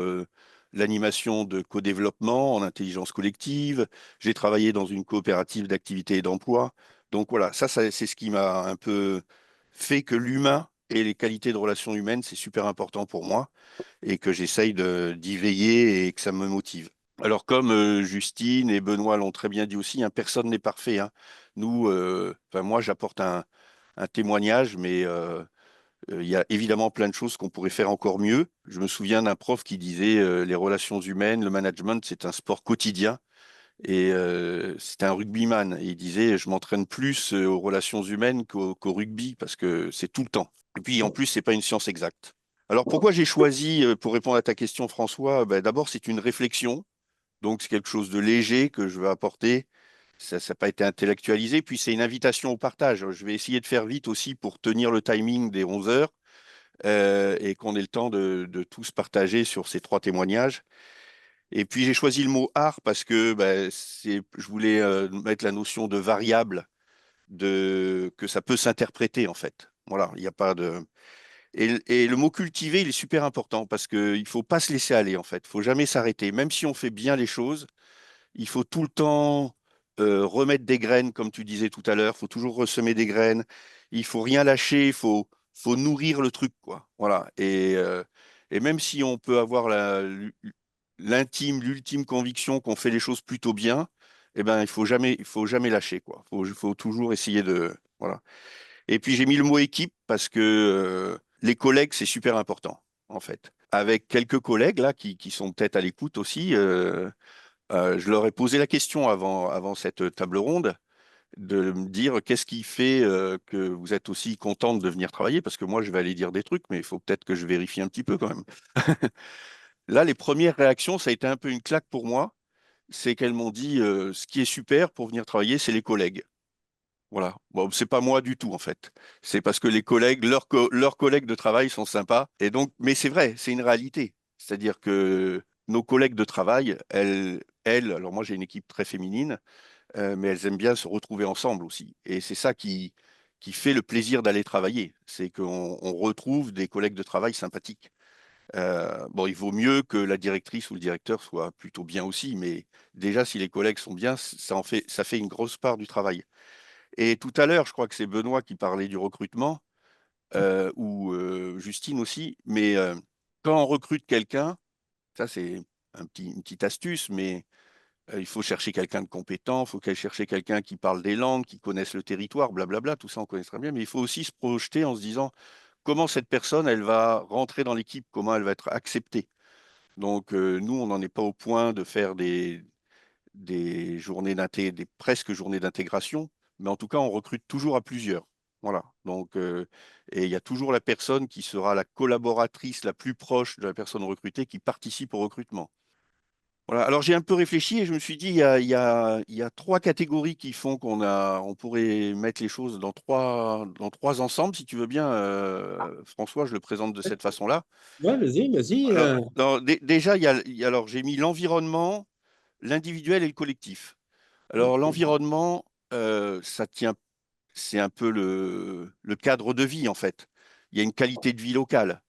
l'animation de co-développement en intelligence collective. J'ai travaillé dans une coopérative d'activité et d'emploi. Donc voilà, c'est ce qui m'a un peu fait que l'humain et les qualités de relations humaines, c'est super important pour moi et que j'essaye d'y veiller et que ça me motive. Alors comme Justine et Benoît l'ont très bien dit aussi, hein, personne n'est parfait. Hein. Nous, enfin moi, j'apporte un témoignage, mais il y a évidemment plein de choses qu'on pourrait faire encore mieux. Je me souviens d'un prof qui disait les relations humaines, le management, c'est un sport quotidien. Et c'était un rugbyman. Et il disait, je m'entraîne plus aux relations humaines qu'au rugby parce que c'est tout le temps. Et puis en plus, c'est pas une science exacte. Alors pourquoi j'ai choisi, pour répondre à ta question, François, ben, d'abord c'est une réflexion. Donc c'est quelque chose de léger que je veux apporter. Ça n'a pas été intellectualisé. Puis c'est une invitation au partage. Je vais essayer de faire vite aussi pour tenir le timing des 11 heures et qu'on ait le temps de tous partager sur ces 3 témoignages. Et puis j'ai choisi le mot art parce que ben, je voulais mettre la notion de variable, que ça peut s'interpréter en fait. Voilà, il n'y a pas de. Et le mot cultiver, il est super important parce qu'il ne faut pas se laisser aller en fait. Il ne faut jamais s'arrêter. Même si on fait bien les choses, il faut tout le temps remettre des graines, comme tu disais tout à l'heure. Il faut toujours ressemer des graines. Il faut rien lâcher. Faut nourrir le truc, quoi. Voilà. Et même si on peut avoir l'ultime conviction qu'on fait les choses plutôt bien, eh ben, il faut jamais lâcher, quoi. Faut toujours essayer de, voilà. Et puis j'ai mis le mot équipe parce que les collègues, c'est super important, en fait. Avec quelques collègues là qui sont peut-être à l'écoute aussi. Je leur ai posé la question avant cette table ronde de me dire qu'est-ce qui fait que vous êtes aussi contente de venir travailler, parce que moi, je vais aller dire des trucs, mais il faut peut-être que je vérifie un petit peu quand même. Là, les premières réactions, ça a été un peu une claque pour moi, c'est qu'elles m'ont dit ce qui est super pour venir travailler, c'est les collègues. Voilà. Bon, c'est pas moi du tout en fait. C'est parce que les collègues, leurs collègues de travail sont sympas. Et donc, mais c'est vrai, c'est une réalité. C'est-à-dire que nos collègues de travail, alors moi j'ai une équipe très féminine, mais elles aiment bien se retrouver ensemble aussi. Et c'est ça qui fait le plaisir d'aller travailler. C'est qu'on retrouve des collègues de travail sympathiques. Bon, il vaut mieux que la directrice ou le directeur soit plutôt bien aussi, mais déjà si les collègues sont bien, ça fait une grosse part du travail. Et tout à l'heure, je crois que c'est Benoît qui parlait du recrutement. ou Justine aussi. Mais quand on recrute quelqu'un, ça c'est une petite astuce, mais il faut chercher quelqu'un de compétent, il faut chercher quelqu'un qui parle des langues, qui connaisse le territoire, blablabla, tout ça on connaît très bien, mais il faut aussi se projeter en se disant comment cette personne, elle va rentrer dans l'équipe, comment elle va être acceptée. Donc nous, on n'en est pas au point de faire des des presque journées d'intégration, mais en tout cas, on recrute toujours à plusieurs. Voilà. Donc, et il y a toujours la personne qui sera la collaboratrice la plus proche de la personne recrutée qui participe au recrutement. Voilà. Alors j'ai un peu réfléchi et je me suis dit, il y a trois catégories qui font on pourrait mettre les choses dans trois ensembles, si tu veux bien, François, je le présente de cette façon-là. Ouais, vas-y, vas-y. Alors, déjà, alors j'ai mis l'environnement, l'individuel et le collectif. Alors l'environnement, ça tient, c'est un peu le cadre de vie en fait. Il y a une qualité de vie locale.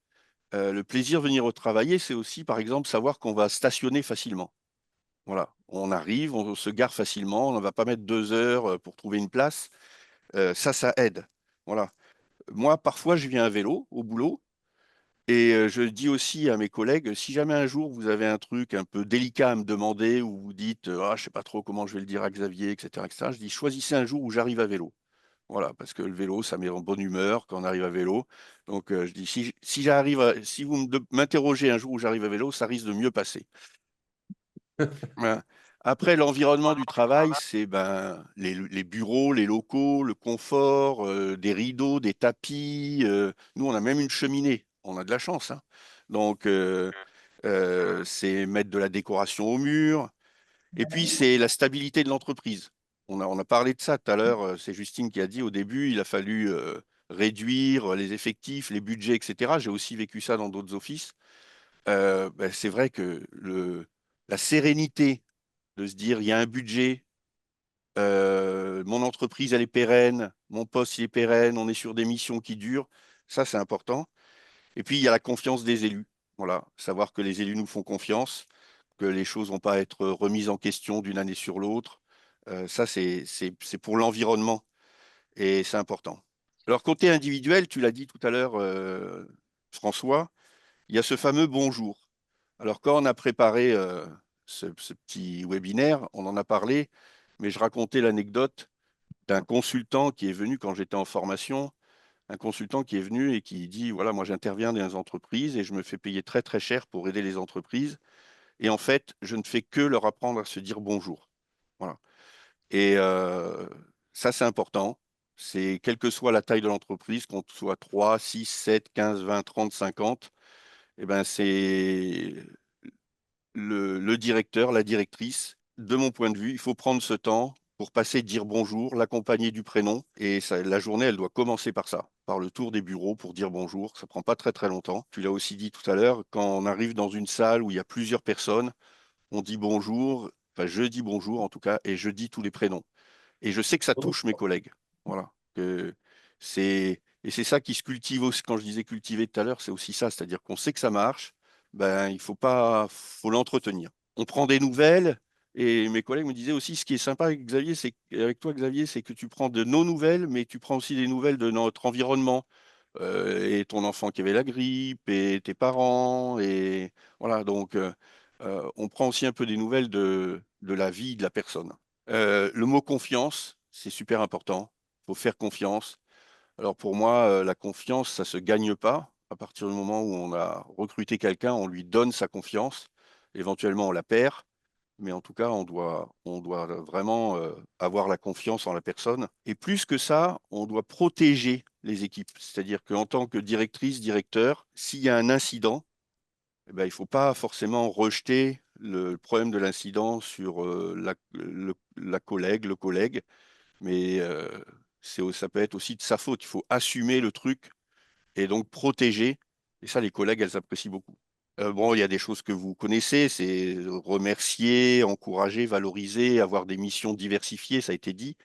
Le plaisir de venir au travailler, c'est aussi, par exemple, savoir qu'on va stationner facilement. Voilà, on arrive, on se gare facilement, on ne va pas mettre 2 heures pour trouver une place. Ça aide. Voilà. Moi, parfois, je viens à vélo au boulot et je dis aussi à mes collègues, si jamais un jour vous avez un truc un peu délicat à me demander ou vous dites, ah, je sais pas trop comment je vais le dire à Xavier, etc., etc., je dis, choisissez un jour où j'arrive à vélo. Voilà, parce que le vélo, ça met en bonne humeur quand on arrive à vélo. Donc, je dis, si vous m'interrogez un jour où j'arrive à vélo, ça risque de mieux passer. Voilà. Après, l'environnement du travail, c'est ben, les bureaux, les locaux, le confort, des rideaux, des tapis. Nous, on a même une cheminée. On a de la chance, hein. Donc, c'est mettre de la décoration au mur. Et puis, c'est la stabilité de l'entreprise. On a parlé de ça tout à l'heure. C'est Justine qui a dit au début, il a fallu réduire les effectifs, les budgets, etc. J'ai aussi vécu ça dans d'autres offices. Ben, c'est vrai que la sérénité de se dire, il y a un budget, mon entreprise, elle est pérenne, mon poste, il est pérenne, on est sur des missions qui durent. Ça, c'est important. Et puis, il y a la confiance des élus. Voilà, savoir que les élus nous font confiance, que les choses vont pas être remises en question d'une année sur l'autre. Ça, c'est pour l'environnement et c'est important. Alors, côté individuel, tu l'as dit tout à l'heure, François, il y a ce fameux bonjour. Alors, quand on a préparé ce petit webinaire, on en a parlé, mais je racontais l'anecdote d'un consultant qui est venu quand j'étais en formation, un consultant qui est venu et qui dit, voilà, moi j'interviens dans les entreprises et je me fais payer très très cher pour aider les entreprises. Et en fait, je ne fais que leur apprendre à se dire bonjour. Voilà. Et ça, c'est important. C'est quelle que soit la taille de l'entreprise, qu'on soit 3, 6, 7, 15, 20, 30, 50, eh ben, c'est le directeur, la directrice. De mon point de vue, il faut prendre ce temps pour passer, dire bonjour, l'accompagner du prénom. Et la journée, elle doit commencer par ça, par le tour des bureaux pour dire bonjour. Ça prend pas très très longtemps. Tu l'as aussi dit tout à l'heure, quand on arrive dans une salle où il y a plusieurs personnes, on dit bonjour, enfin je dis bonjour en tout cas, et je dis tous les prénoms. Et je sais que ça touche mes collègues. Voilà. Et c'est ça qui se cultive aussi. Quand je disais cultiver tout à l'heure, c'est aussi ça. C'est-à-dire qu'on sait que ça marche, ben, il faut pas, faut l'entretenir. On prend des nouvelles, et mes collègues me disaient aussi, ce qui est sympa avec Xavier, avec toi, Xavier, c'est que tu prends de nos nouvelles, mais tu prends aussi des nouvelles de notre environnement. Et ton enfant qui avait la grippe, et tes parents, et voilà. Donc, on prend aussi un peu des nouvelles de la vie de la personne. Le mot confiance, c'est super important. Il faut faire confiance. Alors pour moi, la confiance, ça se gagne pas. À partir du moment où on a recruté quelqu'un, on lui donne sa confiance. Éventuellement, on la perd, mais en tout cas, on doit vraiment avoir la confiance en la personne. Et plus que ça, on doit protéger les équipes. C'est-à-dire qu'en tant que directrice, directeur, s'il y a un incident, eh ben, il ne faut pas forcément rejeter le problème de l'incident sur la collègue, le collègue, mais ça peut être aussi de sa faute. Il faut assumer le truc et donc protéger. Et ça, les collègues, elles apprécient beaucoup. Bon, il y a des choses que vous connaissez, c'est remercier, encourager, valoriser, avoir des missions diversifiées, ça a été dit.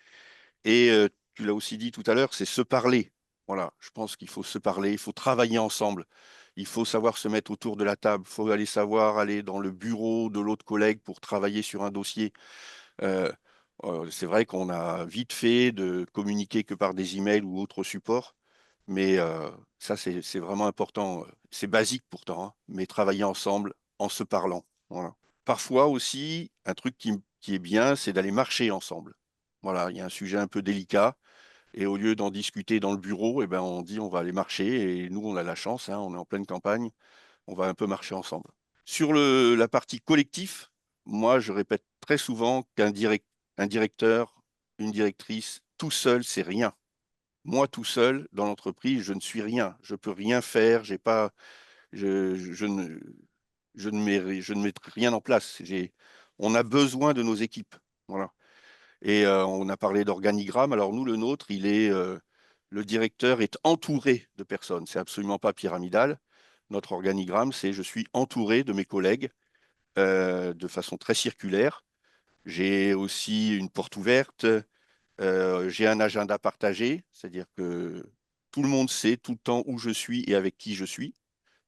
Et tu l'as aussi dit tout à l'heure, c'est se parler. Voilà, je pense qu'il faut se parler, il faut travailler ensemble. Il faut savoir se mettre autour de la table. Il faut aller dans le bureau de l'autre collègue pour travailler sur un dossier. Euh, c'est vrai qu'on a vite fait de communiquer que par des emails ou autres supports, Mais ça, c'est vraiment important. C'est basique pourtant, hein, mais travailler ensemble en se parlant. Voilà. Parfois aussi, un truc qui est bien, c'est d'aller marcher ensemble. Voilà, il y a un sujet un peu délicat. Et au lieu d'en discuter dans le bureau, eh ben, on dit on va aller marcher. Et nous, on a la chance, hein, on est en pleine campagne, on va un peu marcher ensemble. Sur la partie collectif, moi, je répète très souvent un directeur, une directrice, tout seul, c'est rien. Moi, tout seul, dans l'entreprise, je ne suis rien. Je peux rien faire. J'ai pas, je ne, je ne mets rien en place. On a besoin de nos équipes. Voilà. Et on a parlé d'organigramme. Alors nous, le nôtre, le directeur est entouré de personnes. C'est absolument pas pyramidal. Notre organigramme, c'est je suis entouré de mes collègues de façon très circulaire. J'ai aussi une porte ouverte. J'ai un agenda partagé, c'est-à-dire que tout le monde sait tout le temps où je suis et avec qui je suis.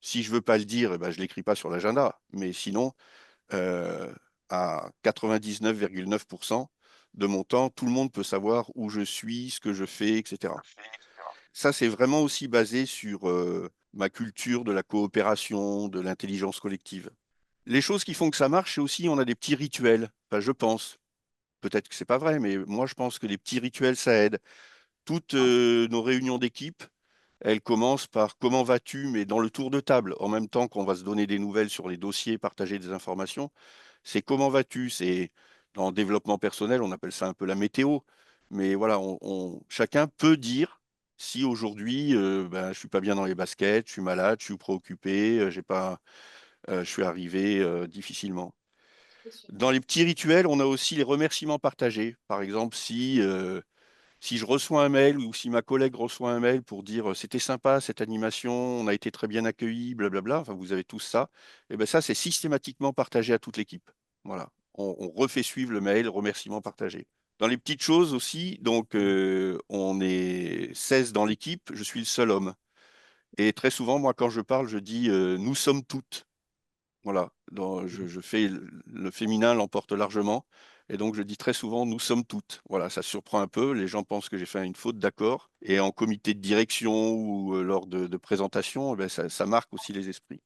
Si je veux pas le dire, eh ben, je l'écris pas sur l'agenda. Mais sinon, euh, à 99,9% de mon temps, tout le monde peut savoir où je suis, ce que je fais, etc. Ça, c'est vraiment aussi basé sur ma culture de la coopération, de l'intelligence collective. Les choses qui font que ça marche, c'est aussi on a des petits rituels. Enfin, je pense. Peut-être que c'est pas vrai, mais moi, je pense que les petits rituels, ça aide. Toutes nos réunions d'équipe, elles commencent par comment vas-tu, mais dans le tour de table, en même temps qu'on va se donner des nouvelles sur les dossiers, partager des informations. C'est comment vas-tu? C'est dans le développement personnel, on appelle ça un peu la météo. Mais voilà, chacun peut dire si aujourd'hui, ben, je suis pas bien dans les baskets, je suis malade, je suis préoccupé, j'ai pas, je suis arrivé difficilement. Dans les petits rituels, on a aussi les remerciements partagés. Par exemple, si je reçois un mail ou si ma collègue reçoit un mail pour dire c'était sympa cette animation, on a été très bien accueillis, blablabla, enfin vous avez tous ça, et ben ça c'est systématiquement partagé à toute l'équipe. Voilà, on refait suivre le mail, remerciement partagé. Dans les petites choses aussi, donc on est 16 dans l'équipe, je suis le seul homme. Et très souvent, moi quand je parle, je dis nous sommes toutes. Voilà, je fais le féminin l'emporte largement. Et donc, je dis très souvent, nous sommes toutes. Voilà, ça surprend un peu. Les gens pensent que j'ai fait une faute d'accord. Et en comité de direction ou lors de présentation, eh ben, ça marque aussi les esprits.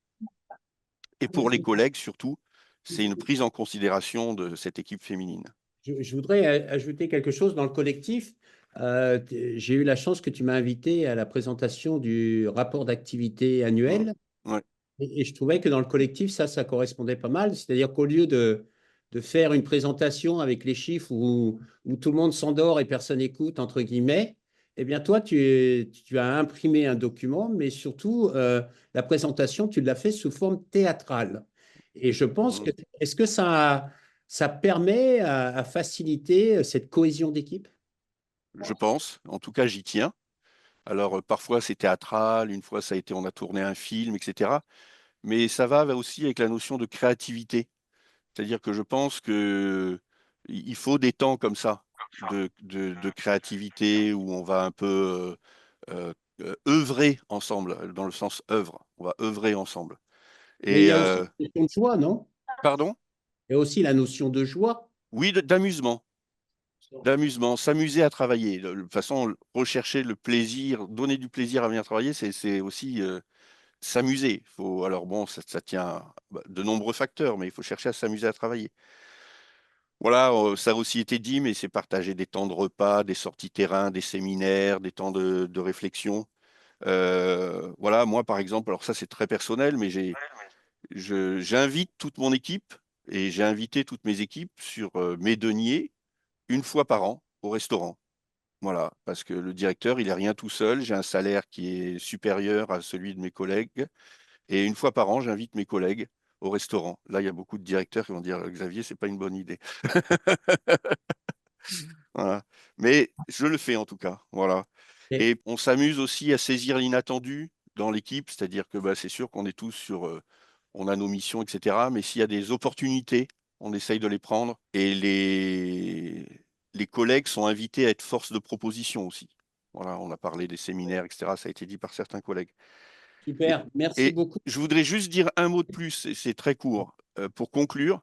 Et pour les collègues, surtout, c'est une prise en considération de cette équipe féminine. Je voudrais ajouter quelque chose dans le collectif. J'ai eu la chance que tu m'as invité à la présentation du rapport d'activité Mmh. annuel. Ouais. Et je trouvais que dans le collectif, ça correspondait pas mal. C'est-à-dire qu'au lieu de faire une présentation avec les chiffres où tout le monde s'endort et personne n'écoute, entre guillemets, eh bien, toi, tu as imprimé un document, mais surtout, la présentation, tu l'as fait sous forme théâtrale. Et je pense que, Mmh. est-ce que ça permet à faciliter cette cohésion d'équipe? Je pense. En tout cas, j'y tiens. Alors, parfois, c'est théâtral. Une fois, ça a été, on a tourné un film, etc. Mais ça va aussi avec la notion de créativité. C'est-à-dire que je pense que il faut des temps comme ça de créativité où on va un peu œuvrer ensemble, dans le sens œuvre. On va œuvrer ensemble. Mais il Et y a aussi la notion de joie, non? pardon? Il y a aussi la notion de joie. Oui, d'amusement, s'amuser à travailler. De toute façon, rechercher le plaisir, donner du plaisir à venir travailler, c'est aussi s'amuser. Alors bon, ça tient à de nombreux facteurs, mais il faut chercher à s'amuser à travailler. Voilà, ça a aussi été dit, mais c'est partager des temps de repas, des sorties terrain, des séminaires, des temps de réflexion. Voilà, moi par exemple, alors ça c'est très personnel, mais j'invite toute mon équipe et j'ai invité toutes mes équipes sur mes deniers une fois par an au restaurant. Voilà, parce que le directeur, il est rien tout seul. J'ai un salaire qui est supérieur à celui de mes collègues. Et une fois par an, j'invite mes collègues au restaurant. Là, il y a beaucoup de directeurs qui vont dire, Xavier, c'est pas une bonne idée. Voilà. Mais je le fais en tout cas. Voilà. Et, Et on s'amuse aussi à saisir l'inattendu dans l'équipe, c'est-à-dire que bah, c'est sûr qu'on est tous sur, on a nos missions, etc. Mais s'il y a des opportunités, on essaye de les prendre. Et les collègues sont invités à être force de proposition aussi. Voilà, on a parlé des séminaires, etc. Ça a été dit par certains collègues. Et, super, merci et beaucoup. je voudrais juste dire un mot de plus, et c'est très court. Pour conclure,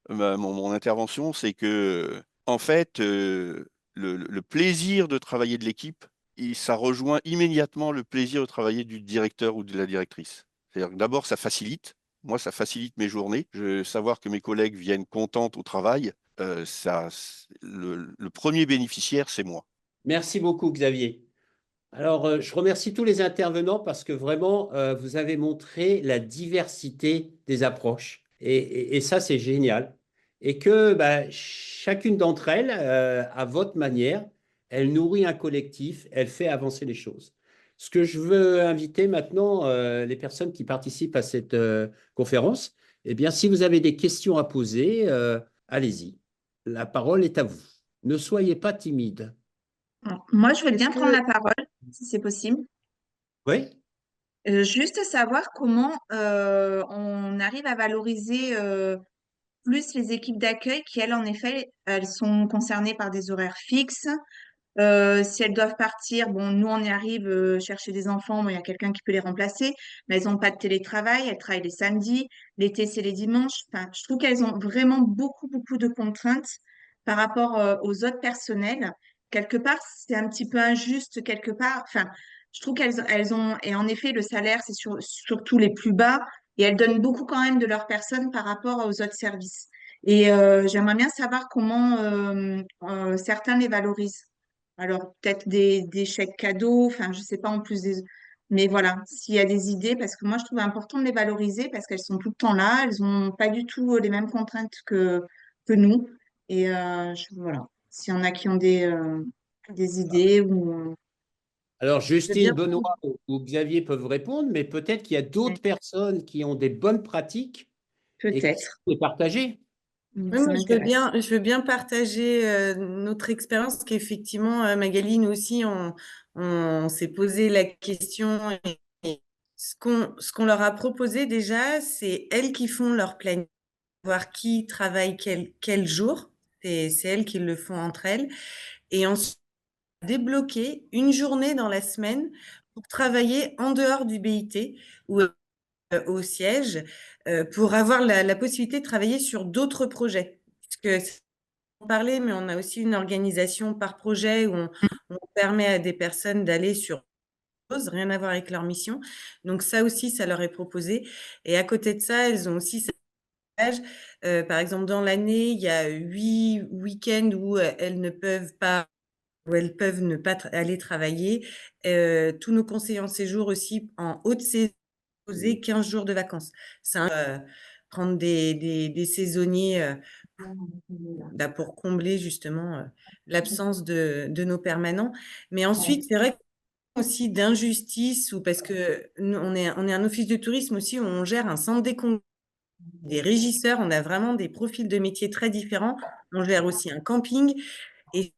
mon intervention, c'est que, en fait, le plaisir de travailler de l'équipe, ça rejoint immédiatement le plaisir de travailler du directeur ou de la directrice. C'est-à-dire que d'abord, ça facilite. Moi, ça facilite mes journées. Savoir que mes collègues viennent contentes au travail, le premier bénéficiaire, c'est moi. Merci beaucoup, Xavier. Alors, je remercie tous les intervenants parce que vraiment, vous avez montré la diversité des approches. Et ça, c'est génial. Et que bah, chacune d'entre elles, à votre manière, elle nourrit un collectif, elle fait avancer les choses. Ce que je veux inviter maintenant, les personnes qui participent à cette conférence, eh bien, si vous avez des questions à poser, allez-y. La parole est à vous. Ne soyez pas timide. Bon, moi, je veux Est-ce bien prendre que, la parole, si c'est possible. Oui? Juste savoir comment on arrive à valoriser plus les équipes d'accueil qui, elles, en effet, elles sont concernées par des horaires fixes. Si elles doivent partir, bon, nous, on y arrive chercher des enfants, bon, il y a quelqu'un qui peut les remplacer, mais elles n'ont pas de télétravail, elles travaillent les samedis, l'été, c'est les dimanches. Enfin, je trouve qu'elles ont vraiment beaucoup, beaucoup de contraintes par rapport aux autres personnels. Quelque part, c'est un petit peu injuste, quelque part. Enfin, je trouve qu'elles ont, et en effet, le salaire, c'est surtout les plus bas, et elles donnent beaucoup quand même de leur personne par rapport aux autres services. Et j'aimerais bien savoir comment certains les valorisent. Alors, peut-être des chèques cadeaux, enfin, je sais pas, en plus des... Mais voilà, s'il y a des idées, parce que moi, je trouve important de les valoriser parce qu'elles sont tout le temps là, elles n'ont pas du tout les mêmes contraintes que nous. Et voilà, s'il y en a qui ont des idées ou... Alors, Je veux bien Justine, Benoît ou Xavier peuvent répondre, mais peut-être qu'il y a d'autres personnes qui ont des bonnes pratiques et qui Peut-être. savent les partager. Oui, Ça moi, m'intéresse. je veux bien partager notre expérience, parce qu'effectivement, Magali, nous aussi, on s'est posé la question. Et ce qu'on leur a proposé déjà, c'est elles qui font leur planning, voir qui travaille quel jour. C'est elles qui le font entre elles. Et ensuite, débloquer une journée dans la semaine pour travailler en dehors du BIT ou au siège pour avoir la possibilité de travailler sur d'autres projets. Puisque on parlait, mais on a aussi une organisation par projet où on permet à des personnes d'aller sur choses, rien à voir avec leur mission. Donc ça aussi, ça leur est proposé. Et à côté de ça, elles ont aussi cet âge. Par exemple, dans l'année, il y a 8 week-ends où elles ne peuvent pas, où elles peuvent ne pas aller travailler. Tous nos conseillers en séjour aussi, en haute saison, poser 15 jours de vacances. C'est prendre des saisonniers pour combler justement l'absence de nos permanents. Mais ensuite, c'est vrai aussi d'injustice, ou parce que nous, on est un office de tourisme aussi où on gère un centre des régisseurs, on a vraiment des profils de métiers très différents. On gère aussi un camping et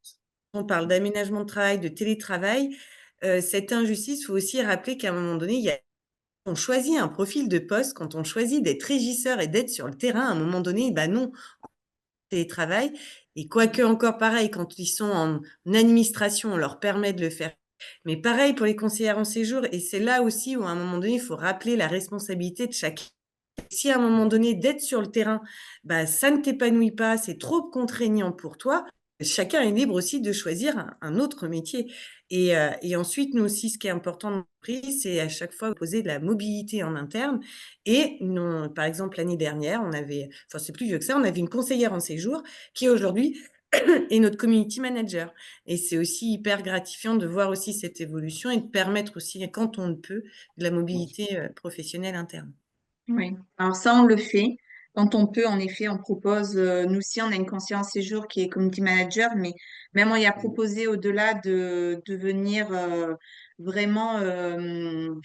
on parle d'aménagement de travail, de télétravail. Cette injustice, il faut aussi rappeler qu'à un moment donné, on choisit un profil de poste, quand on choisit d'être régisseur et d'être sur le terrain, à un moment donné, bah non, télétravail. Et quoique encore pareil, quand ils sont en administration, on leur permet de le faire. Mais pareil pour les conseillères en séjour. Et c'est là aussi où à un moment donné, il faut rappeler la responsabilité de chacun. Si à un moment donné, d'être sur le terrain, bah, ça ne t'épanouit pas, c'est trop contraignant pour toi, chacun est libre aussi de choisir un autre métier. Et ensuite, nous aussi, ce qui est important dans l'entreprise, c'est à chaque fois poser de la mobilité en interne. Et non, par exemple, l'année dernière, on avait, enfin, c'est plus vieux que ça, on avait une conseillère en séjour qui aujourd'hui est notre community manager. Et c'est aussi hyper gratifiant de voir aussi cette évolution et de permettre aussi, quand on le peut, de la mobilité professionnelle interne. Oui, alors ça, on le fait. Quand on peut, en effet, on propose, nous aussi, on a une conseillère en séjour qui est community manager, mais même on y a proposé au-delà de devenir vraiment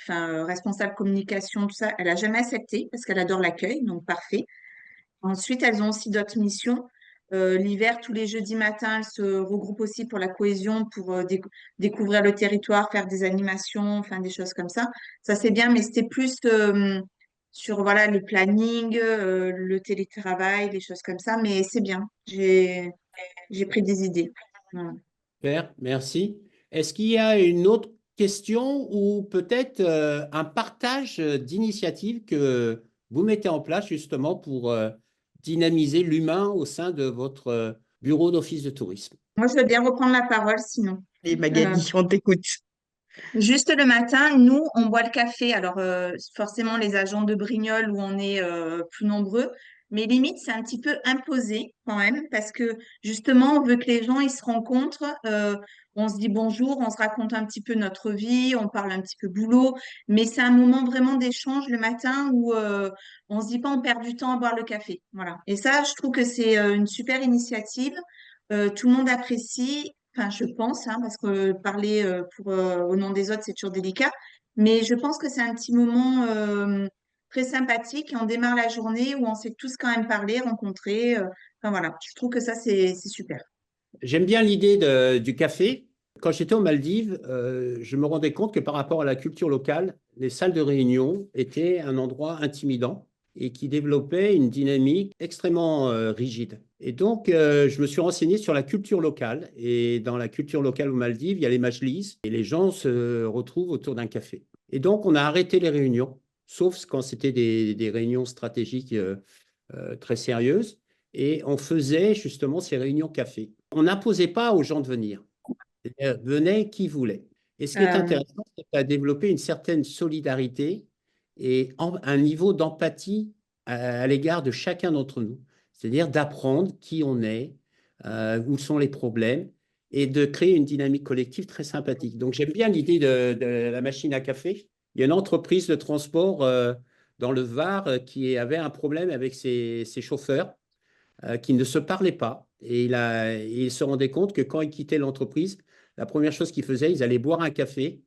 responsable communication, tout ça, elle a jamais accepté parce qu'elle adore l'accueil, donc parfait. Ensuite, elles ont aussi d'autres missions. L'hiver, tous les jeudis matins, elles se regroupent aussi pour la cohésion, pour découvrir le territoire, faire des animations, enfin des choses comme ça. Ça, c'est bien, mais c'était plus sur voilà, le planning, le télétravail, des choses comme ça. Mais c'est bien. J'ai pris des idées. Voilà. Super, merci. Est-ce qu'il y a une autre question ou peut-être un partage d'initiatives que vous mettez en place justement pour dynamiser l'humain au sein de votre bureau d'office de tourisme? Moi, je veux bien reprendre la parole, sinon. Et Magali, on t'écoute. Juste le matin, nous, on boit le café. Alors, forcément, les agents de Brignoles où on est plus nombreux, mais limite, c'est un petit peu imposé quand même, parce que justement, on veut que les gens ils se rencontrent. On se dit bonjour, on se raconte un petit peu notre vie, on parle un petit peu boulot, mais c'est un moment vraiment d'échange le matin où on se dit pas on perd du temps à boire le café. Voilà. Et ça, je trouve que c'est une super initiative. Tout le monde apprécie. Enfin, je pense, hein, parce que parler au nom des autres, c'est toujours délicat. Mais je pense que c'est un petit moment très sympathique et on démarre la journée où on s'est tous quand même parler, rencontrer. Enfin voilà, je trouve que ça, c'est super. J'aime bien l'idée du café. Quand j'étais aux Maldives, je me rendais compte que par rapport à la culture locale, les salles de réunion étaient un endroit intimidant et qui développait une dynamique extrêmement rigide. Et donc, je me suis renseigné sur la culture locale. Et dans la culture locale aux Maldives, il y a les majlis et les gens se retrouvent autour d'un café. Et donc, on a arrêté les réunions, sauf quand c'était des réunions stratégiques très sérieuses. Et on faisait justement ces réunions café. On n'imposait pas aux gens de venir. Venait qui voulait. Et ce qui est Euh, intéressant, c'est que ça a développé une certaine solidarité et un niveau d'empathie à l'égard de chacun d'entre nous. C'est-à-dire d'apprendre qui on est, où sont les problèmes, et de créer une dynamique collective très sympathique. Donc j'aime bien l'idée de la machine à café. Il y a une entreprise de transport dans le Var qui avait un problème avec ses chauffeurs qui ne se parlaient pas. Et il se rendait compte que quand il quittait l'entreprise, la première chose qu'il faisait, ils allaient boire un café,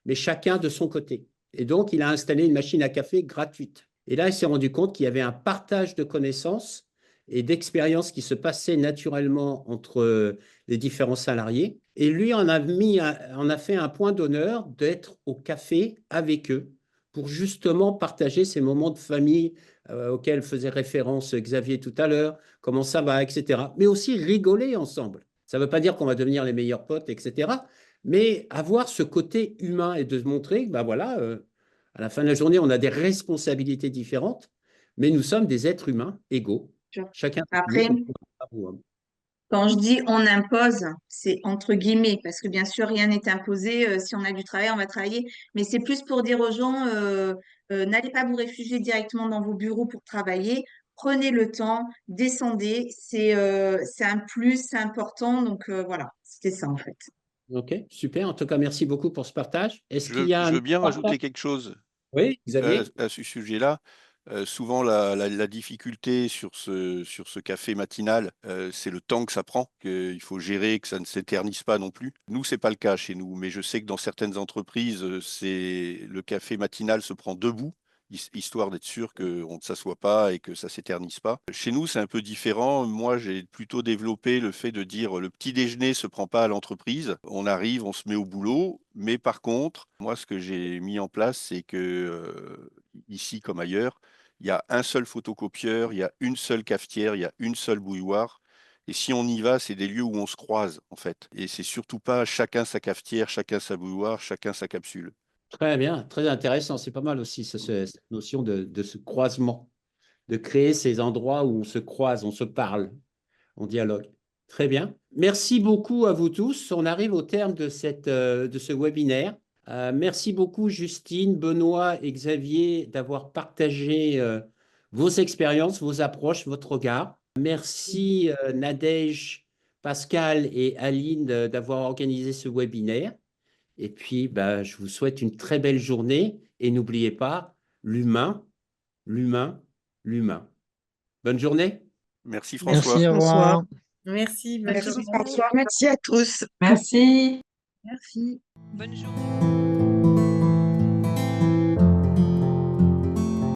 mais chacun de son côté. Et donc, il a installé une machine à café gratuite. Et là, il s'est rendu compte qu'il y avait un partage de connaissances et d'expériences qui se passait naturellement entre les différents salariés. Et lui en a fait un point d'honneur d'être au café avec eux pour justement partager ces moments de famille auxquels faisait référence Xavier tout à l'heure, comment ça va, etc. Mais aussi rigoler ensemble. Ça ne veut pas dire qu'on va devenir les meilleurs potes, etc. Mais avoir ce côté humain et de se montrer que, ben voilà, à la fin de la journée, on a des responsabilités différentes, mais nous sommes des êtres humains égaux. Chacun de Après, nous, comme quand je dis on impose, c'est entre guillemets, parce que bien sûr, rien n'est imposé. Si on a du travail, on va travailler. Mais c'est plus pour dire aux gens, n'allez pas vous réfugier directement dans vos bureaux pour travailler. Prenez le temps, descendez. C'est un plus, c'est important. Donc voilà, c'était ça en fait. Ok, super. En tout cas, merci beaucoup pour ce partage. Est-ce qu'il y a Je un veux bien autre partage? rajouter quelque chose Oui, Xavier? à ce sujet-là. Souvent, la difficulté sur ce café matinal, c'est le temps que ça prend, qu'il faut gérer, que ça ne s'éternise pas non plus. Nous, c'est pas le cas chez nous, mais je sais que dans certaines entreprises, le café matinal se prend debout, histoire d'être sûr qu'on ne s'assoit pas et que ça s'éternise pas. Chez nous, c'est un peu différent. Moi, j'ai plutôt développé le fait de dire le petit déjeuner se prend pas à l'entreprise. On arrive, on se met au boulot, mais par contre, moi, ce que j'ai mis en place, c'est que ici comme ailleurs, il y a un seul photocopieur, il y a une seule cafetière, il y a une seule bouilloire. Et si on y va, c'est des lieux où on se croise, en fait. Et c'est surtout pas chacun sa cafetière, chacun sa bouilloire, chacun sa capsule. Très bien, très intéressant. C'est pas mal aussi cette notion de ce croisement, de créer ces endroits où on se croise, on se parle, on dialogue. Très bien. Merci beaucoup à vous tous. On arrive au terme de ce webinaire. Merci beaucoup, Justine, Benoît et Xavier, d'avoir partagé vos expériences, vos approches, votre regard. Merci, Nadège, Pascal et Aline, d'avoir organisé ce webinaire. Et puis, bah, je vous souhaite une très belle journée. Et n'oubliez pas, l'humain, l'humain, l'humain. Bonne journée. Merci François. Merci, au Bonsoir. revoir. Merci, bonne Merci journée. François, merci à tous. Merci. Merci. Bonne journée.